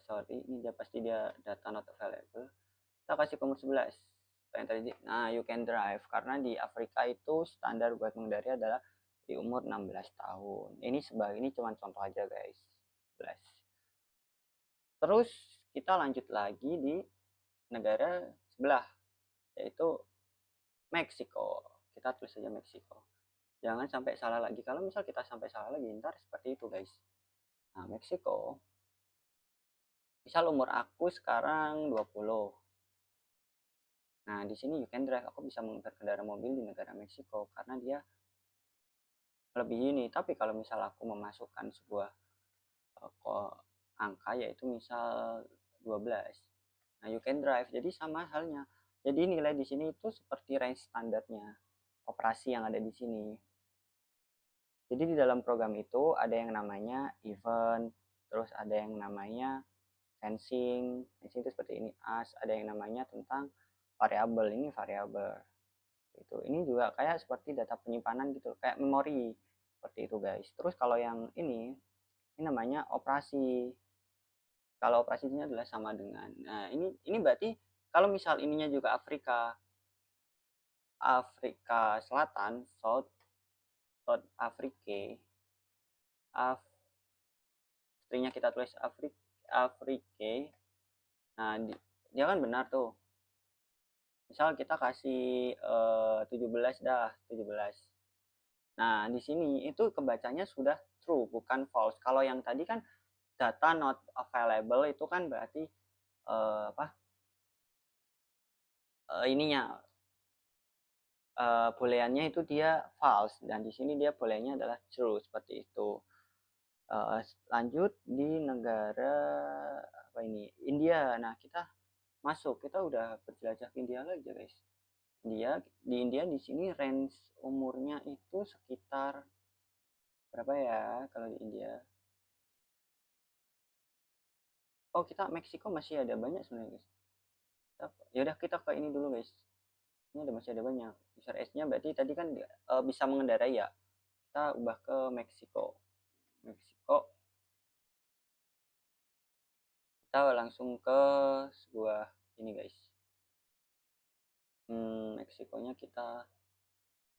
Sorry, ini dia pasti dia data not available. Kita kasih ke umur 11. Yang tadi, nah you can drive karena di Afrika itu standar buat mengendari adalah di umur 16 tahun. Ini cuma contoh aja guys. 11. Terus kita lanjut lagi di negara sebelah yaitu Meksiko. Kita tulis saja Meksiko. Jangan sampai salah lagi. Kalau misal kita sampai salah lagi, ntar seperti itu guys. Nah, Meksiko. Misal umur aku sekarang 20. Nah, di sini you can drive. Aku bisa berkendara mobil di negara Meksiko karena dia lebih ini. Tapi kalau misal aku memasukkan sebuah angka yaitu misal 12. Nah, you can drive. Jadi sama halnya. Jadi nilai di sini itu seperti range standarnya operasi yang ada di sini. Jadi di dalam program itu ada yang namanya event, terus ada yang namanya fencing itu seperti ini, as, ada yang namanya tentang variabel, ini variabel. Ini juga kayak seperti data penyimpanan gitu, kayak memori seperti itu guys. Terus kalau yang ini namanya operasi. Kalau operasinya adalah sama dengan, nah ini berarti kalau misal ininya juga Afrika Selatan, South Afrique, stringnya kita tulis Afrique. Nah dia kan benar tuh. Misal kita kasih 17 dah, 17. Nah, di sini itu kebacanya sudah true, bukan false. Kalau yang tadi kan data not available itu kan berarti ininya booleannya itu dia false dan di sini dia booleannya adalah true seperti itu. Lanjut di negara apa ini? India. Nah, kita masuk, kita udah berjelajah ke India lagi guys. Di India di sini range umurnya itu sekitar berapa ya kalau di India? Oh, kita Meksiko masih ada banyak sebenarnya guys. Ya udah kita ke ini dulu guys. Ini masih ada banyak. User S-nya berarti tadi kan bisa mengendarai ya. Kita ubah ke Meksiko. Kita langsung ke sebuah ini guys. Meksikonya kita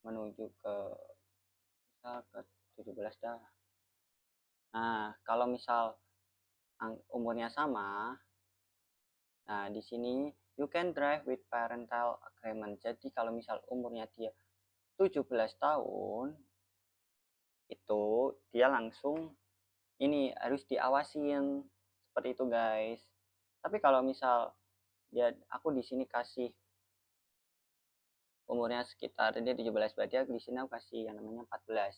menuju ke 17 dah. Nah, kalau misal umurnya sama, nah di sini you can drive with parental agreement. Jadi kalau misal umurnya dia 17 tahun, itu dia langsung ini harus diawasin seperti itu guys. Tapi kalau misal aku di sini kasih umurnya sekitar dia 17, berarti di sini aku kasih yang namanya 14.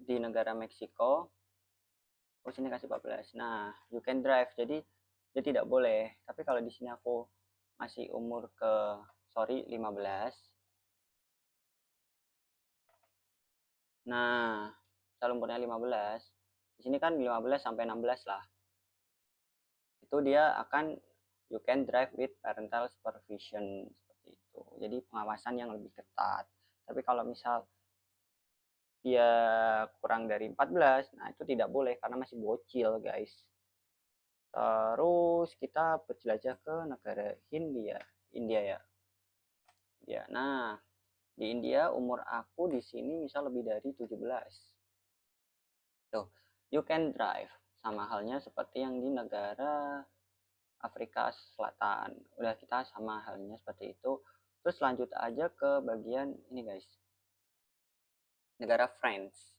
Di negara Meksiko sini kasih 14. Nah, you can drive. Jadi dia tidak boleh. Tapi kalau di sini aku masih umur 15. Nah, kalau umurnya 15, di sini kan 15 sampai 16 lah. Itu dia akan you can drive with parental supervision seperti itu. Jadi pengawasan yang lebih ketat. Tapi kalau misal dia kurang dari 14, nah itu tidak boleh karena masih bocil guys. Terus kita berjelajah ke negara India ya. Nah, di India umur aku di sini misal lebih dari 17. Tuh, you can drive. Sama halnya seperti yang di negara Afrika Selatan. Udah kita sama halnya seperti itu. Terus lanjut aja ke bagian ini guys. negara France.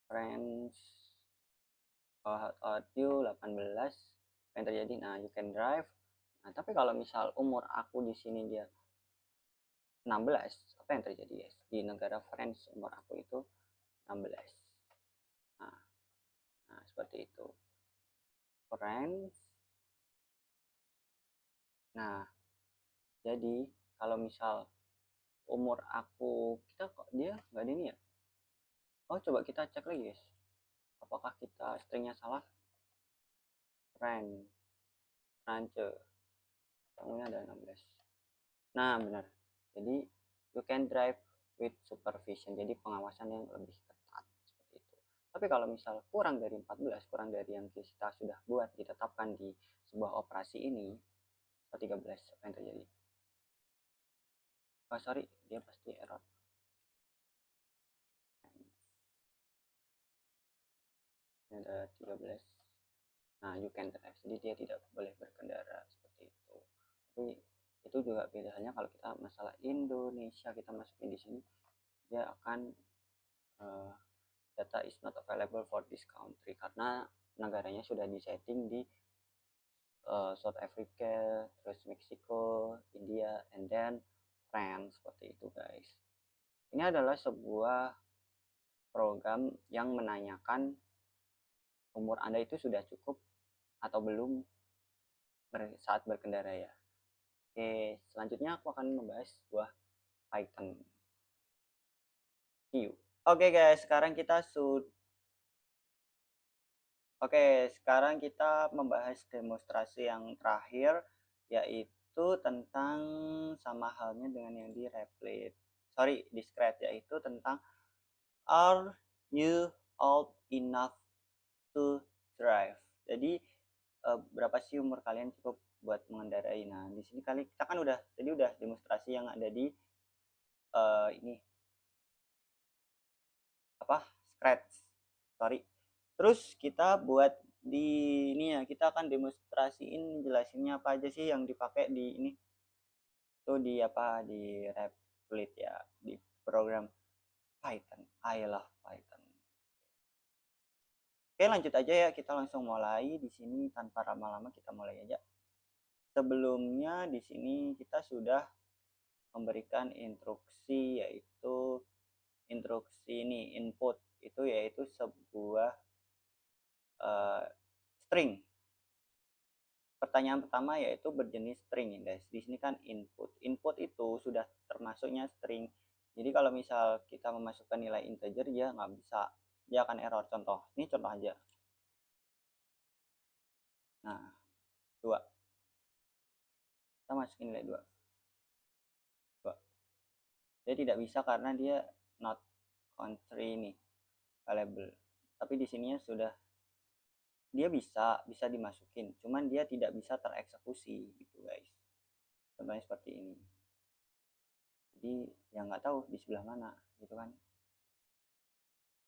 France, you 18, apa yang terjadi? Nah, you can drive. Nah, tapi kalau misal umur aku di sini dia 16, apa yang terjadi, guys? Di negara France umur aku itu 16. Nah, seperti itu. France. Nah, jadi kalau misal umur aku, kita kok dia nggak ada ini ya? Oh, coba kita cek lagi, guys. Apakah kita stringnya salah? France, France. Kamunya ada 16. Nah, benar. Jadi, you can drive with supervision. Jadi, pengawasan yang lebih ketat. Seperti itu. Tapi kalau misal kurang dari 14, kurang dari yang kita sudah buat, ditetapkan di sebuah operasi ini, atau 13, apa yang terjadi? Oh, sorry, dia pasti error. Ini ada 13. Nah, you can drive. Jadi, dia tidak boleh berkendara. Seperti itu. Tapi, itu juga bedanya kalau kita masalah Indonesia, kita masukin di sini, dia akan data is not available for this country karena negaranya sudah disetting di South Africa, terus Meksiko, India, and then France. Seperti itu, guys. Ini adalah sebuah program yang menanyakan umur Anda itu sudah cukup atau belum saat berkendara ya. Oke, selanjutnya aku akan membahas sebuah Python. See you. Oke, guys, sekarang kita sekarang kita membahas demonstrasi yang terakhir, yaitu tentang sama halnya dengan yang di discrete, yaitu tentang are you old enough to drive. Jadi berapa sih umur kalian cukup buat mengendarai? Nah, di sini kita kan udah demonstrasi yang ada di ini apa? Scratch. Sorry. Terus kita buat di ini ya, kita akan demonstrasiin jelasinnya apa aja sih yang dipakai di ini tuh, di Replit ya, di program Python. I love Python. Oke, lanjut aja ya, kita langsung mulai di sini tanpa lama-lama, kita mulai aja. Sebelumnya di sini kita sudah memberikan instruksi, yaitu instruksi ini input itu yaitu sebuah string. Pertanyaan pertama yaitu berjenis string ya, guys. Di sini kan input. Input itu sudah termasuknya string. Jadi kalau misal kita memasukkan nilai integer, dia nggak bisa, dia akan error. Contoh, ini contoh aja. Nah, 2. Kita masukin nilai 2. Dia tidak bisa karena dia not country ini variable. Tapi di sininya sudah, dia bisa dimasukin, cuman dia tidak bisa tereksekusi gitu, guys. Contohnya seperti ini. Jadi yang nggak tahu di sebelah mana gitu kan,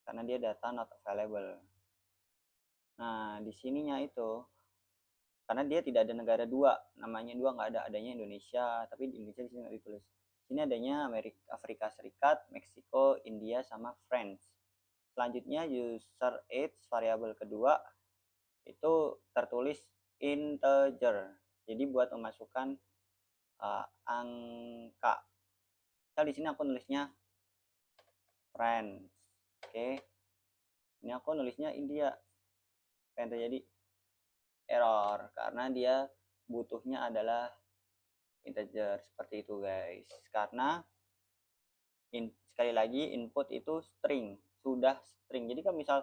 karena dia data not available. Nah, di sininya itu karena dia tidak ada negara dua, namanya dua nggak ada, adanya Indonesia, tapi di Indonesia di sini nggak ditulis. Sini adanya Afrika Serikat, Meksiko, India, sama France. Selanjutnya user age variabel kedua itu tertulis integer. Jadi buat memasukkan angka. Misal di sini aku nulisnya France. Oke. Ini aku nulisnya India. Apa yang terjadi? Error karena dia butuhnya adalah integer. Seperti itu, guys. Karena sekali lagi input itu string, sudah string. Jadi kalau misal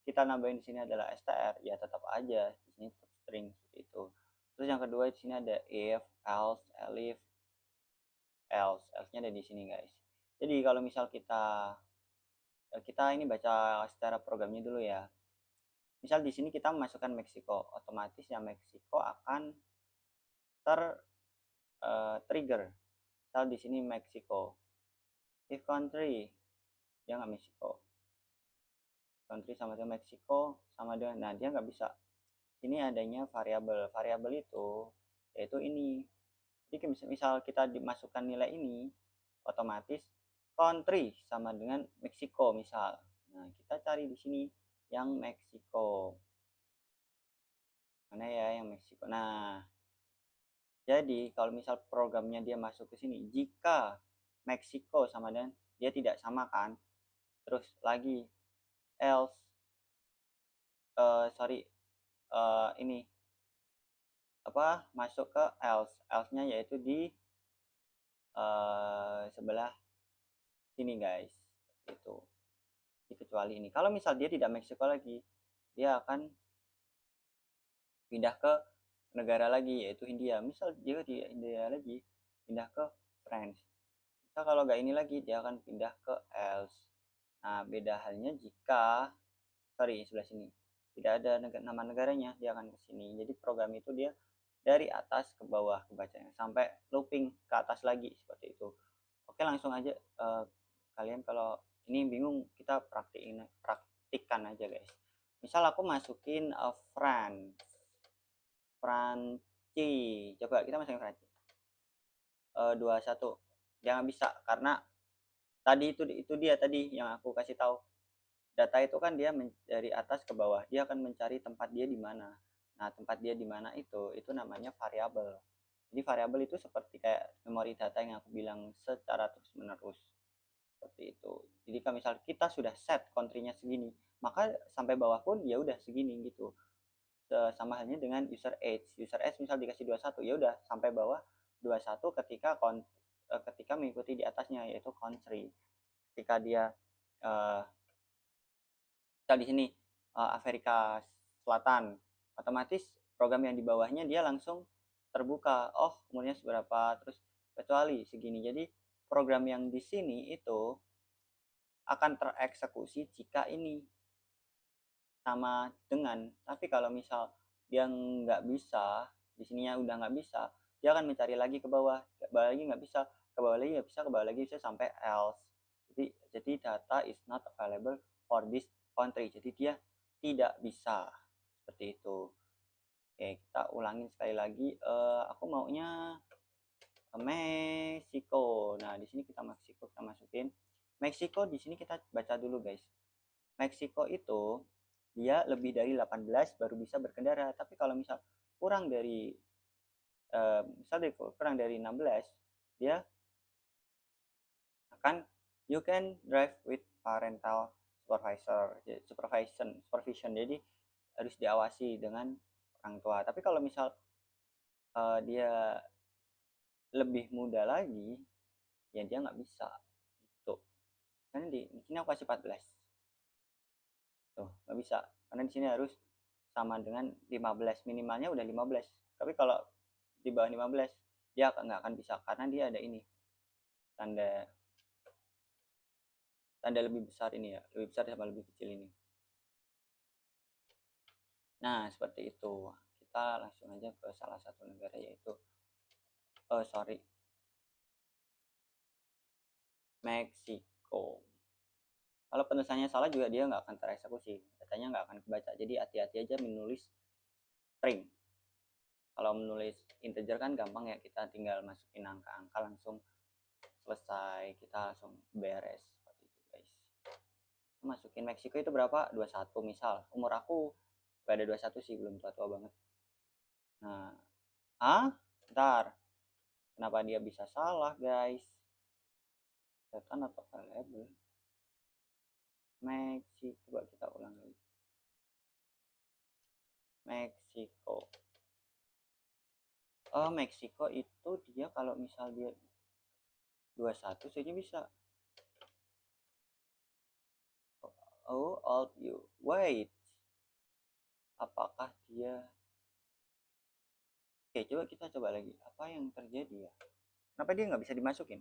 kita nambahin di sini adalah str, ya tetap aja di sini tetap string seperti itu. Terus yang kedua di sini ada if, else, elif, else-nya ada di sini, guys. Jadi kalau misal kita ini baca secara programnya dulu ya. Misal di sini kita memasukkan Meksiko, otomatis ya Meksiko akan trigger. Misal di sini Meksiko. If country, dia nggak Meksiko. Country sama dengan Meksiko sama dengan, nah dia nggak bisa. Sini adanya variabel itu yaitu ini. Jadi misal kita dimasukkan nilai ini, otomatis country sama dengan Meksiko misal. Nah, kita cari di sini yang Meksiko. Mana ya yang Meksiko? Nah, jadi kalau misal programnya dia masuk ke sini, jika Meksiko sama dengan dia tidak sama kan, terus lagi else, sorry, ini apa masuk ke else-nya yaitu di sebelah sini guys, itu kecuali ini. Kalau misal dia tidak Meksiko lagi, dia akan pindah ke negara lagi yaitu India. Misal dia di India lagi, pindah ke France. Misal kalau nggak ini lagi, dia akan pindah ke else. Nah, beda halnya jika sebelah sini tidak ada nama negaranya, dia akan ke sini. Jadi program itu dia dari atas ke bawah kebacanya sampai looping ke atas lagi seperti itu. Oke, langsung aja kalian kalau ini bingung kita praktikkan aja guys. Misal aku masukin France, coba kita masukin Prancis 21, jangan bisa karena tadi itu dia tadi yang aku kasih tahu, data itu kan dia dari atas ke bawah, dia akan mencari tempat dia di mana. Nah, tempat dia di mana itu namanya variabel. Jadi variabel itu seperti kayak memori data yang aku bilang secara terus menerus seperti itu. Jadi kalau misal kita sudah set country-nya segini, maka sampai bawah pun ya udah segini gitu. Sama halnya dengan user age misal dikasih 21, ya udah sampai bawah 21 ketika mengikuti di atasnya yaitu country. Ketika dia misal di sini Afrika Selatan, otomatis program yang di bawahnya dia langsung terbuka, oh umurnya seberapa, terus kecuali segini. Jadi program yang di sini itu akan tereksekusi jika ini sama dengan, tapi kalau misal dia nggak bisa, di sininya udah nggak bisa, dia akan mencari lagi ke bawah lagi nggak bisa, ke bawah lagi nggak bisa, ke bawah lagi bisa sampai else. Jadi data is not available for this country, jadi dia tidak bisa seperti itu. Oke, kita ulangin sekali lagi. Aku maunya Meksiko. Nah, di sini kita Meksiko kita masukin. Meksiko di sini kita baca dulu guys. Meksiko itu dia lebih dari 18 baru bisa berkendara. Tapi kalau misal kurang dari kurang dari 16, dia akan you can drive with parental supervision. Jadi harus diawasi dengan orang tua. Tapi kalau misal dia lebih muda lagi, ya dia nggak bisa. Tuh, karena di sini aku kasih 14. Tuh, nggak bisa. Karena di sini harus sama dengan 15, minimalnya udah 15. Tapi kalau di bawah 15 dia nggak akan bisa karena dia ada ini tanda lebih besar ini ya, lebih besar sama lebih kecil ini. Nah, seperti itu. Kita langsung aja ke salah satu negara yaitu Meksiko. Kalau penulisannya salah juga dia nggak akan tereksekusi, datanya nggak akan kebaca. Jadi hati-hati aja menulis string. Kalau menulis integer kan gampang ya, kita tinggal masukin angka-angka langsung selesai, kita langsung beres seperti itu guys. Masukin Meksiko itu berapa? 21 misal. Umur aku gak ada 21 sih, belum tua-tua banget. Nah, bentar. Kenapa dia bisa salah guys? Data not available. Meksiko, coba kita ulang lagi. Meksiko. Meksiko itu dia kalau misal dia 21 saja bisa. Oh, old you. Wait. Apakah dia... Oke, coba kita coba lagi. Apa yang terjadi ya? Kenapa dia nggak bisa dimasukin?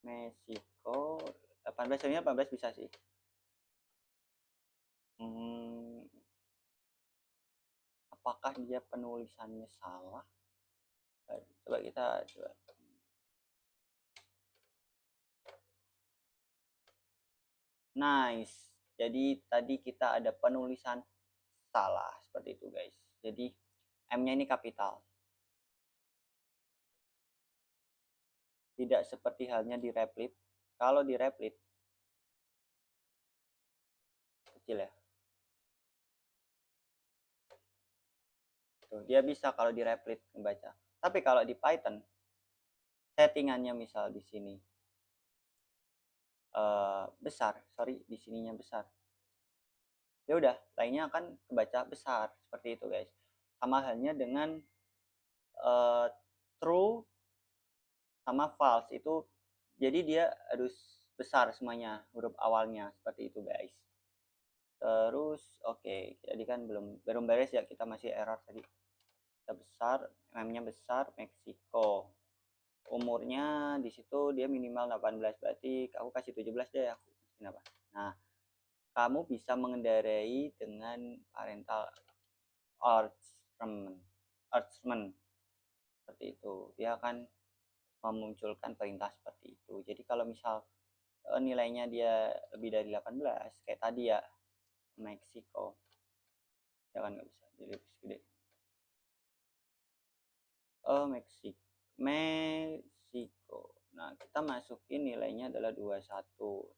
Meksiko 18, sebenarnya 18 bisa sih. Apakah dia penulisannya salah? Coba kita coba. Nice. Jadi tadi kita ada penulisan salah seperti itu guys. Jadi M-nya ini kapital. Tidak seperti halnya di Replit. Kalau di replit kecil ya. Tuh, dia bisa kalau di replit membaca. Tapi kalau di Python settingannya misal di sini besar, sorry di sininya besar. Ya udah, lainnya akan kebaca besar seperti itu, guys. Sama halnya dengan uh, true sama false itu, jadi dia harus besar semuanya huruf awalnya seperti itu, guys. Terus oke, jadi kan belum beres ya, kita masih error tadi. Kita besar, M-nya besar, Meksiko. Umurnya di situ dia minimal 18, berarti aku kasih 17 deh aku. Kenapa? Nah, kamu bisa mengendarai dengan parental arrangement seperti itu. Dia akan memunculkan perintah seperti itu. Jadi kalau misal nilainya dia lebih dari 18 kayak tadi ya, Meksiko, jangan nggak bisa jadi lebih gede. Meksiko. Nah, kita masukin nilainya adalah 21.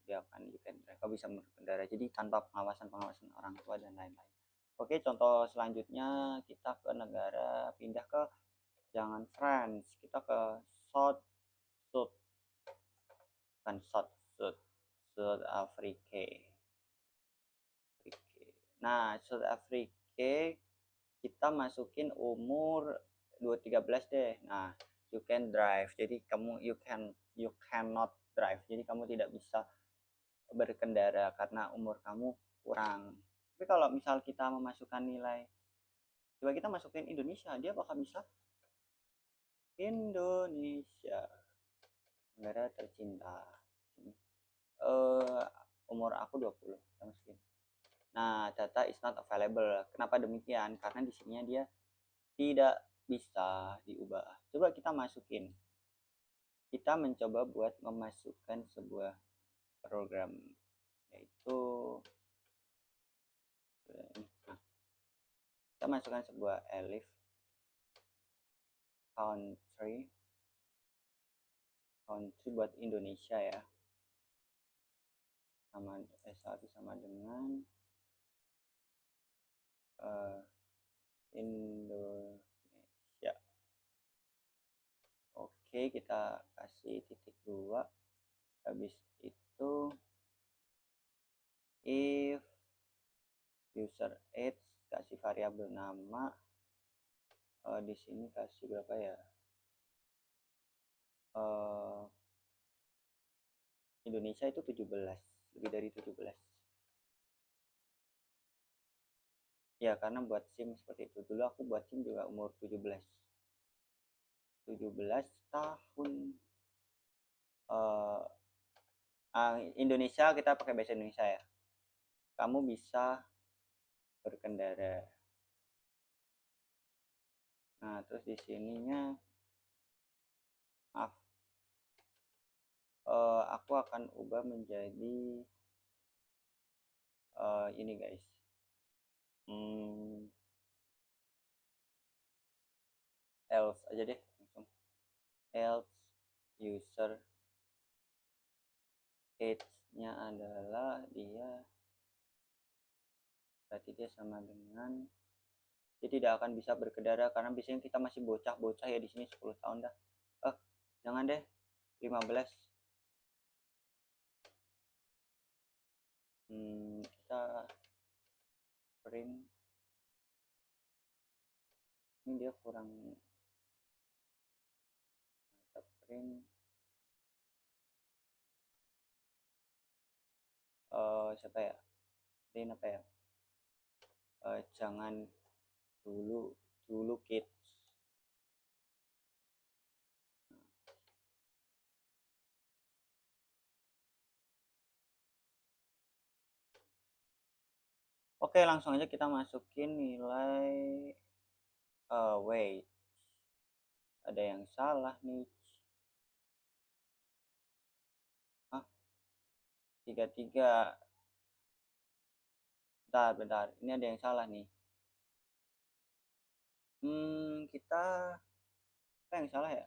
Dia akan mereka bisa berkendara. Jadi tanpa pengawasan orang tua dan lain-lain. Oke, contoh selanjutnya kita ke negara, pindah ke jangan France, kita ke South South kan South South South Africa. Nah, South Africa kita masukin umur 213 deh. Nah, you can drive. Jadi you cannot drive. Jadi kamu tidak bisa berkendara karena umur kamu kurang. Tapi kalau misal kita memasukkan nilai, coba kita masukin Indonesia, dia bakal bisa Indonesia, negara tercinta. Umur aku 20, kita masukin. Nah, data is not available. Kenapa demikian? Karena di sininya dia tidak bisa diubah. Coba kita masukin. Kita mencoba buat memasukkan sebuah program, yaitu kita masukkan sebuah elif country buat Indonesia ya, sama S1 sama dengan Indonesia. Oke, kita kasih titik 2. Habis itu if user age, kasih variabel nama, di sini kasih berapa ya, Indonesia itu 17, lebih dari 17 ya, karena buat SIM seperti itu. Dulu aku buat SIM juga umur 17 tahun. Indonesia, kita pakai bahasa Indonesia ya. Kamu bisa berkendara. Nah, terus di sininya maaf, aku akan ubah menjadi ini guys, else aja deh langsung. Else user age-nya adalah dia, berarti dia sama dengan, dia tidak akan bisa berkendara karena biasanya kita masih bocah-bocah ya di sini, 10 tahun dah. Jangan deh, 15. Kita print, ini dia kurang, kita print siapa ya, print apa ya, jangan dulu kids. Oke, langsung aja kita masukin nilai weight. Ada yang salah nih. 33. Bentar. Ini ada yang salah nih. Kita apa yang salah ya?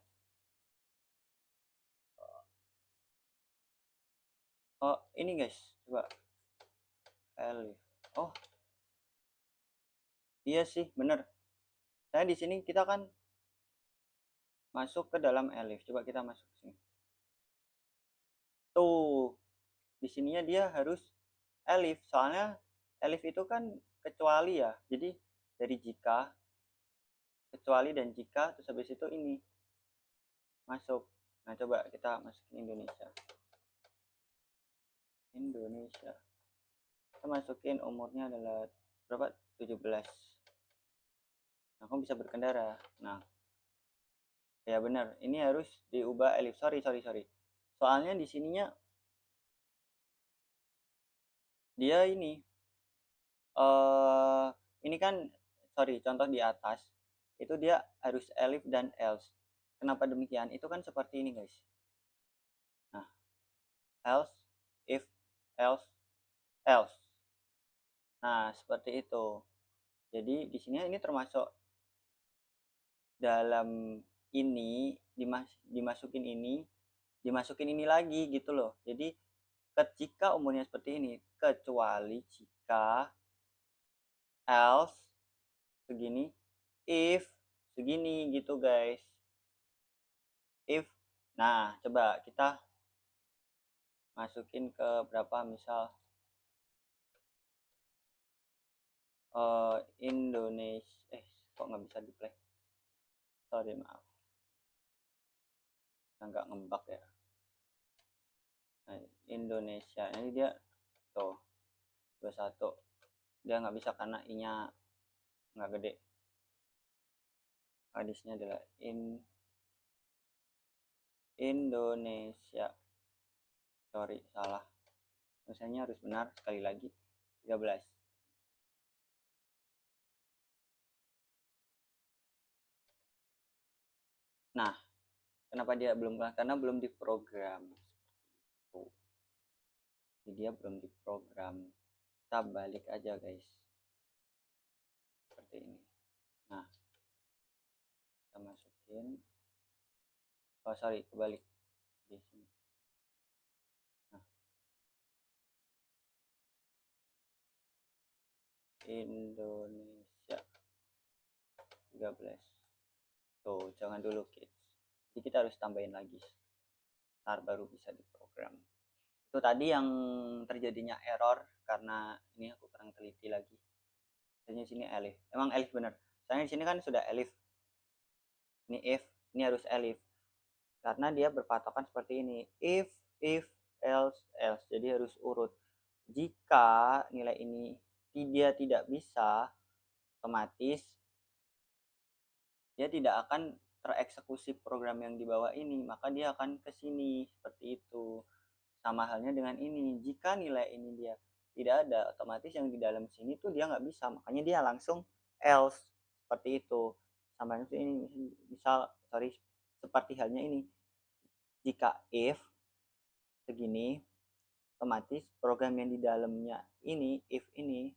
Oh ini guys, coba elif. Oh iya sih bener, saya di sini kita kan masuk ke dalam elif, coba kita masuk sini tuh, di sininya dia harus elif, soalnya elif itu kan kecuali ya, jadi dari jika, kecuali dan jika, terus habis itu ini masuk. Nah coba kita masukin Indonesia, kita masukin umurnya adalah berapa, 17. Nah kamu bisa berkendara. Nah ya benar, ini harus diubah elif, sorry soalnya di sininya dia eh ini kan, sorry, contoh di atas itu dia harus elif dan else. Kenapa demikian? Itu kan seperti ini guys. Nah else, if, else, else. Nah seperti itu. Jadi di sini ini termasuk dalam ini, dimasukin ini lagi gitu loh. Jadi ketika umurnya seperti ini, kecuali jika, else segini, if segini gitu guys. If, nah coba kita masukin ke berapa, misal Indonesia, kok nggak bisa di play, sorry maaf, nggak ngembak ya. Nah, Indonesia ini dia tuh 21, dia nggak bisa karena i nya nggak gede. Hadisnya adalah Indonesia, sorry salah, tulisannya harus benar, sekali lagi 13. Nah kenapa dia belum, karena belum diprogram tuh, jadi dia belum diprogram. Kita balik aja guys, seperti ini. Nah kita masukin, oh sorry kebalik di sini. Nah Indonesia 13 tuh, jangan dulu kids, jadi kita harus tambahin lagi, ntar baru bisa diprogram. Itu tadi yang terjadinya error karena ini aku kurang teliti lagi. Misalnya sini elif, emang elif bener, soalnya di sini kan sudah elif, ini if, ini harus elif karena dia berpatokan seperti ini, if, else, jadi harus urut. Jika nilai ini dia tidak bisa, otomatis dia tidak akan tereksekusi program yang di bawah ini, maka dia akan ke sini seperti itu. Sama halnya dengan ini, jika nilai ini dia tidak ada, otomatis yang di dalam sini tuh dia nggak bisa, makanya dia langsung else seperti itu. Sama ini misal, sorry, seperti halnya ini, jika if segini, otomatis program yang di dalamnya ini, if ini,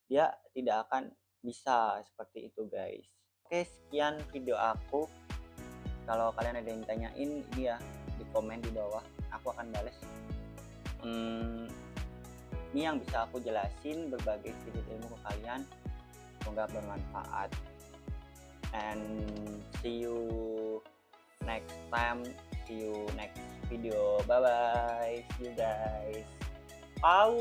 dia tidak akan bisa seperti itu guys. Oke, sekian video aku. Kalau kalian ada yang tanyain, ini ya di komen di bawah, aku akan bales. Ini yang bisa aku jelasin, berbagi sedikit ilmu ke kalian, semoga bermanfaat. And see you next time, see you next video, bye bye, see you guys. Au.